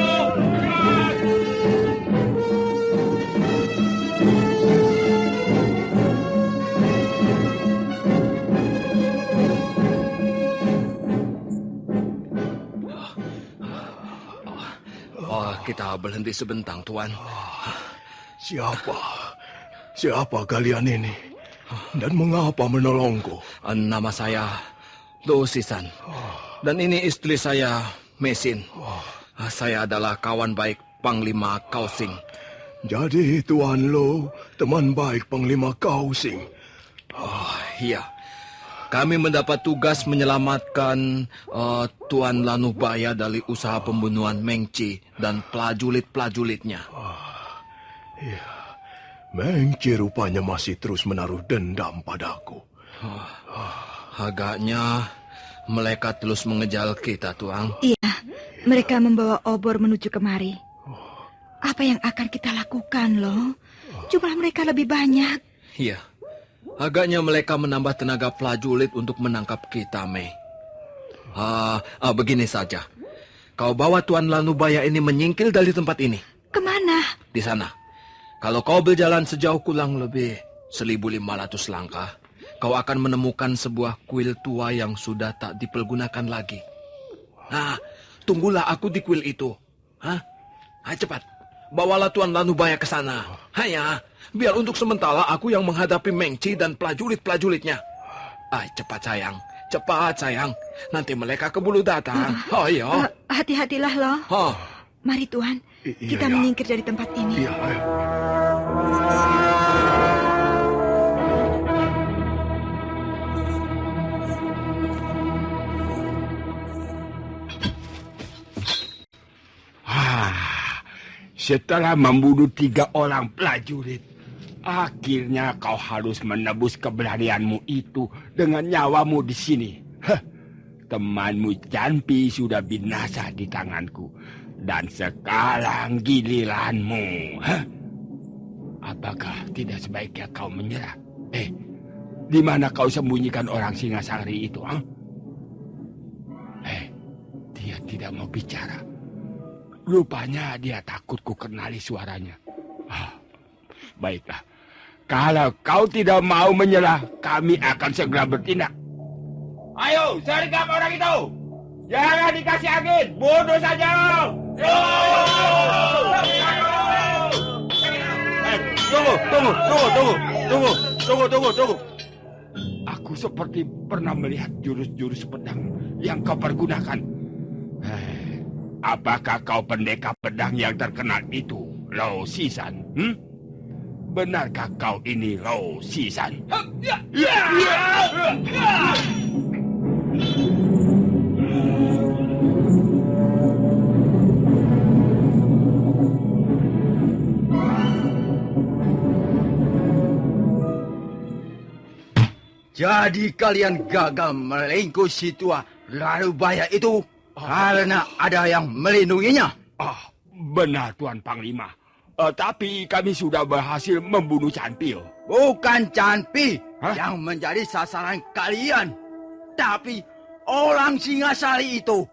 Kita berhenti sebentar, Tuan. Siapa kalian ini? Dan mengapa menolongku? Nama saya Lo Sisan. Dan ini istri saya, Mesin. Saya adalah kawan baik Panglima Kausing. Jadi Tuan Lo, teman baik Panglima Kausing. Iya. Kami mendapat tugas menyelamatkan Tuan Lanubaya dari usaha pembunuhan Meng Qi dan prajurit-prajuritnya. Iya, Meng Qi rupanya masih terus menaruh dendam padaku. Agaknya mereka terus mengejar kita, Tuan. Iya, mereka membawa obor menuju kemari. Apa yang akan kita lakukan, loh? Jumlah mereka lebih banyak. Iya. Agaknya mereka menambah tenaga prajurit untuk menangkap kita, Mei. Begini saja. Kau bawa Tuan Lanubaya ini menyingkir dari tempat ini. Kemana? Di sana. Kalau kau berjalan sejauh kurang lebih 1.500 langkah, kau akan menemukan sebuah kuil tua yang sudah tak dipergunakan lagi. Tunggulah aku di kuil itu. Cepat. Bawalah Tuan Lanubaya ke sana. Biar untuk sementara aku yang menghadapi Meng Qi dan prajurit-prajuritnya. Cepat sayang. Nanti mereka keburu datang. Iya. Hati-hatilah, loh. Mari Tuan, kita menyingkir dari tempat ini. Iya, ayo. Setelah membunuh 3 orang prajurit, akhirnya kau harus menebus keberanianmu itu dengan nyawamu di sini. Temanmu Canpi sudah binasa di tanganku. Dan sekarang giliranmu. Apakah tidak sebaiknya kau menyerah? Di mana kau sembunyikan orang Singasari itu? Dia tidak mau bicara. Rupanya dia takut ku kenali suaranya. Baiklah. Kalau kau tidak mau menyerah, kami akan segera bertindak. Ayo, sergap orang itu. Jangan dikasih angin. Bunuh saja. Tunggu. Aku seperti pernah melihat jurus-jurus pedang yang kau pergunakan. Apakah kau pendekar pedang yang terkenal itu, Lo Sisan? Benarkah kau ini Lo Sisan? Jadi kalian gagal melingkup si tua Lanubaya itu karena ada yang melindunginya? Benar Tuan Panglima. Tapi kami sudah berhasil membunuh Canpil. Bukan Canpi yang menjadi sasaran kalian, tapi orang Singasari itu.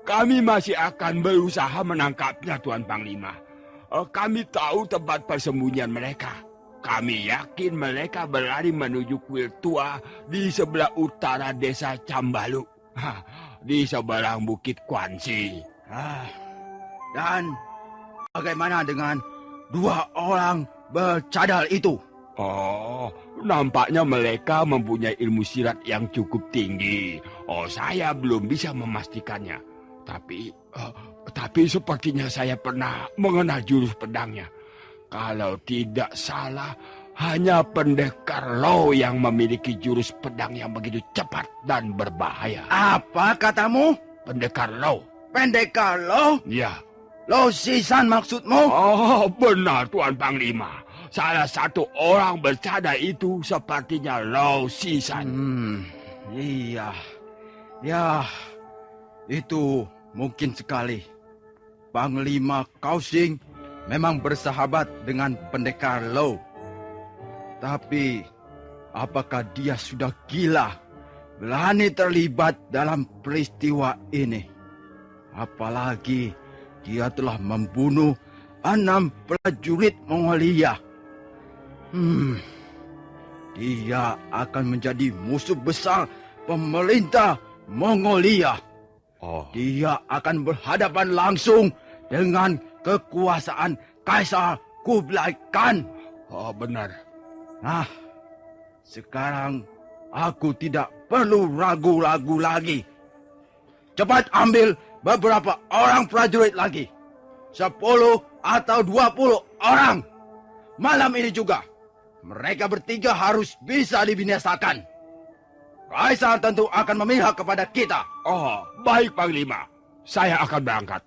Kami masih akan berusaha menangkapnya, Tuan Panglima. Kami tahu tempat persembunyian mereka. Kami yakin mereka berlari menuju kuil tua di sebelah utara desa Cambalu, di seberang bukit Kuansi. Dan bagaimana dengan 2 orang bercadar itu? Nampaknya mereka mempunyai ilmu silat yang cukup tinggi. Saya belum bisa memastikannya. Tapi sepertinya saya pernah mengenal jurus pedangnya. Kalau tidak salah, hanya pendekar Lo yang memiliki jurus pedang yang begitu cepat dan berbahaya. Apa katamu? Pendekar Lo. Pendekar Lo? Ya. Lo Sisan maksudmu? Benar Tuan Panglima. Salah satu orang bercadar itu sepertinya Lo Sisan. Iya. Ya, itu mungkin sekali. Panglima Kausing memang bersahabat dengan pendekar Lo. Tapi, apakah dia sudah gila, berani terlibat dalam peristiwa ini? Apalagi dia telah membunuh 6 prajurit Mongolia. Dia akan menjadi musuh besar pemerintah Mongolia. Dia akan berhadapan langsung dengan kekuasaan Kaisar Kublai Khan. Benar. Nah, sekarang aku tidak perlu ragu-ragu lagi. Cepat ambil beberapa orang prajurit lagi. 10 atau 20 orang. Malam ini juga, mereka bertiga harus bisa dibinasakan. Kaisar tentu akan memihak kepada kita. Baik Panglima. Saya akan berangkat.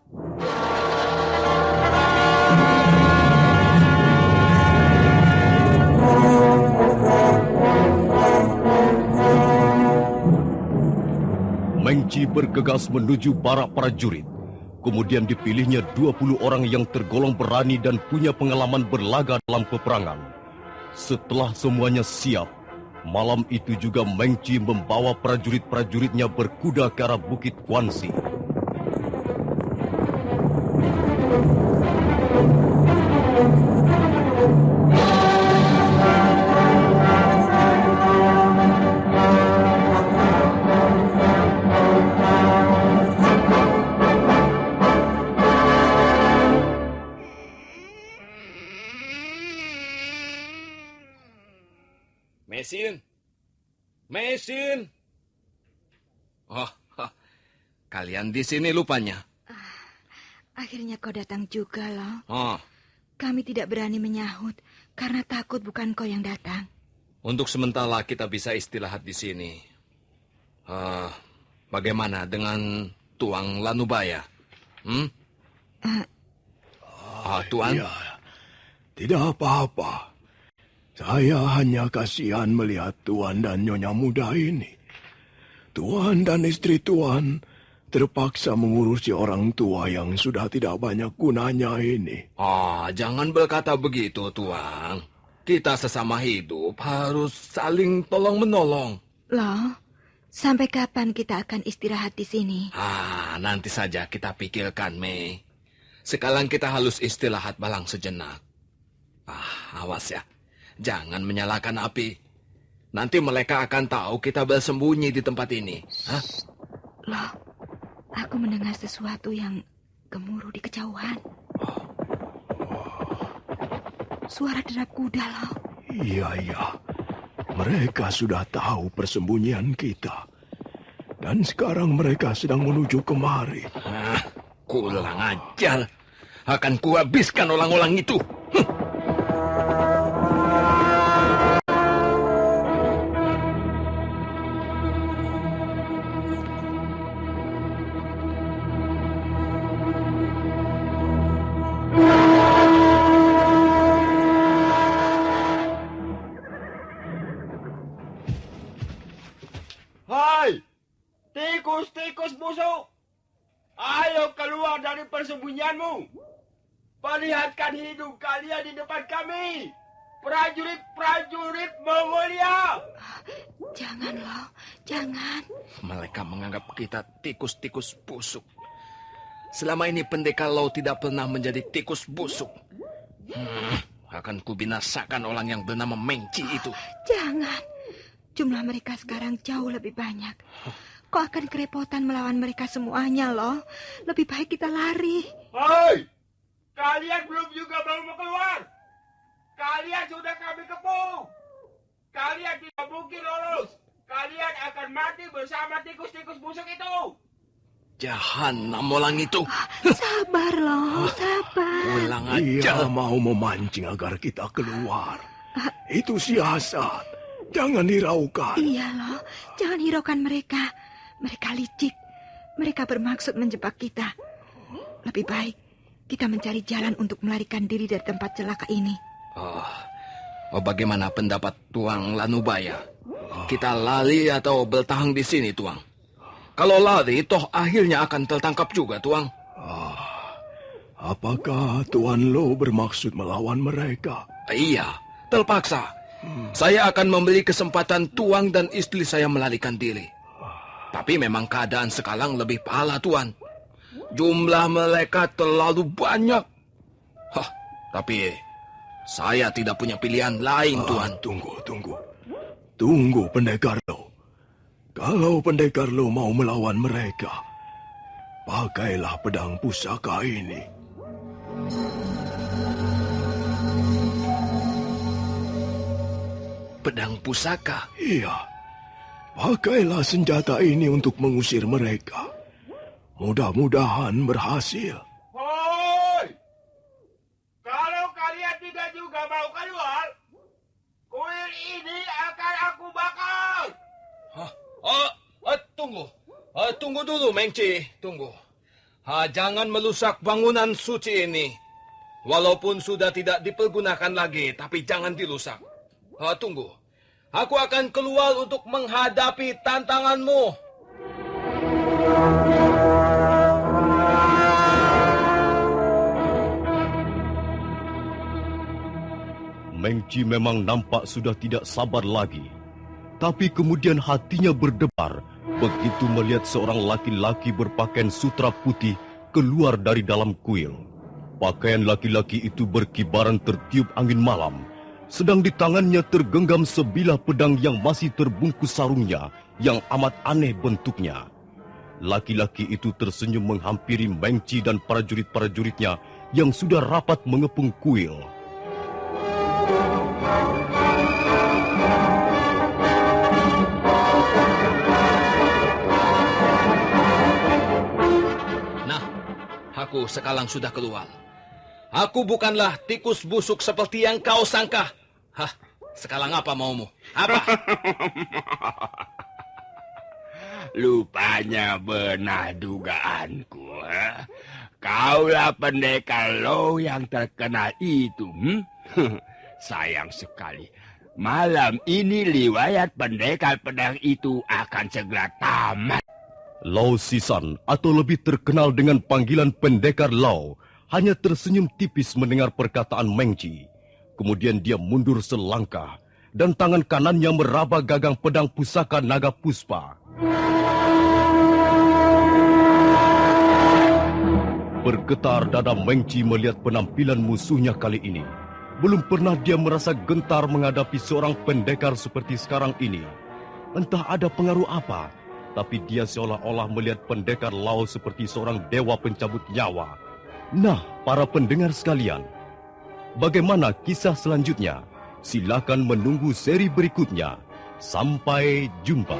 Mengci bergegas menuju para prajurit. Kemudian dipilihnya 20 orang yang tergolong berani dan punya pengalaman berlaga dalam peperangan. Setelah semuanya siap, malam itu juga Mengci membawa prajurit-prajuritnya berkuda ke arah Bukit Kuansi. Mesin. Kalian di sini lupanya. Akhirnya kau datang juga, Lo. Oh. Kami tidak berani menyahut karena takut bukan kau yang datang. Untuk sementara kita bisa istirahat di sini. Bagaimana dengan Tuang Lanubaya? Tuan? Ya, tidak apa-apa. Saya hanya kasihan melihat Tuan dan Nyonya muda ini. Tuan dan istri Tuan terpaksa mengurusi orang tua yang sudah tidak banyak gunanya ini. Jangan berkata begitu, Tuan. Kita sesama hidup harus saling tolong-menolong. Loh, sampai kapan kita akan istirahat di sini? Nanti saja kita pikirkan, Mei. Sekarang kita harus istirahat balang sejenak. Awas ya. Jangan menyalakan api. Nanti mereka akan tahu kita bersembunyi di tempat ini. Loh, aku mendengar sesuatu yang gemuruh di kejauhan. Suara derap kuda, loh. Iya. Mereka sudah tahu persembunyian kita. Dan sekarang mereka sedang menuju kemari. Kurang ajar. Akan kuhabiskan orang-orang itu. Hai, tikus-tikus busuk. Ayo keluar dari persembunyianmu. Perlihatkan hidung kalian di depan kami. Prajurit-prajurit Mongolia. Jangan, Lo. Jangan. Mereka menganggap kita tikus-tikus busuk. Selama ini pendekar Lau tidak pernah menjadi tikus busuk. Akan kubinasakan orang yang bernama Mengci itu. Jangan. Jumlah mereka sekarang jauh lebih banyak. Kau akan kerepotan melawan mereka semuanya, Lo. Lebih baik kita lari. Hei! Kalian belum juga mau keluar. Kalian sudah kami kepung. Kalian tidak mungkin lolos. Kalian akan mati bersama tikus-tikus busuk itu. Jahanam orang itu. Sabar, Lo. Sabar. Ulang aja. Dia mau memancing agar kita keluar. Itu siasat. Jangan hiraukan. Iya, Lo. Jangan hiraukan mereka. Mereka licik. Mereka bermaksud menjebak kita. Lebih baik kita mencari jalan untuk melarikan diri dari tempat celaka ini. Bagaimana pendapat Tuang Lanubaya? Kita lari atau bertahan di sini, Tuang? Kalau lari, toh akhirnya akan tertangkap juga, Tuang. Apakah Tuan Lo bermaksud melawan mereka? Iya, terpaksa. Saya akan memberi kesempatan Tuang dan istri saya melarikan diri. Tapi memang keadaan sekarang lebih parah, Tuan. Jumlah mereka terlalu banyak. Tapi saya tidak punya pilihan lain, Tuan. Tunggu, Pendekar Lo. Kalau Pendekar Lo mau melawan mereka, pakailah pedang pusaka ini. Pedang pusaka? Iya. Pakailah senjata ini untuk mengusir mereka. Mudah-mudahan berhasil. Hoi! Kalau kalian tidak juga mau keluar, kuil ini akan aku bakar. Tunggu dulu, Mengci. Tunggu. Jangan merusak bangunan suci ini. Walaupun sudah tidak dipergunakan lagi, tapi jangan dirusak. Tunggu. Aku akan keluar untuk menghadapi tantanganmu. Mengci memang nampak sudah tidak sabar lagi. Tapi kemudian hatinya berdebar begitu melihat seorang laki-laki berpakaian sutra putih keluar dari dalam kuil. Pakaian laki-laki itu berkibaran tertiup angin malam. Sedang di tangannya tergenggam sebilah pedang yang masih terbungkus sarungnya yang amat aneh bentuknya. Laki-laki itu tersenyum menghampiri Mengci dan prajurit-prajuritnya yang sudah rapat mengepung kuil. Nah, aku sekarang sudah keluar. Aku bukanlah tikus busuk seperti yang kau sangka. Sekarang apa maumu? Apa? Lupanya benar dugaanku. Kaulah pendekar Lo yang terkenal itu. Sayang sekali. Malam ini riwayat pendekar pedang itu akan segera tamat. Lau Sisan, atau lebih terkenal dengan panggilan Pendekar Lau, hanya tersenyum tipis mendengar perkataan Mengci. Kemudian dia mundur selangkah, dan tangan kanannya meraba gagang pedang pusaka naga puspa. Bergetar dada Mengci melihat penampilan musuhnya kali ini. Belum pernah dia merasa gentar menghadapi seorang pendekar seperti sekarang ini. Entah ada pengaruh apa, tapi dia seolah-olah melihat Pendekar Lau seperti seorang dewa pencabut nyawa. Nah, para pendengar sekalian, bagaimana kisah selanjutnya? Silakan menunggu seri berikutnya. Sampai jumpa.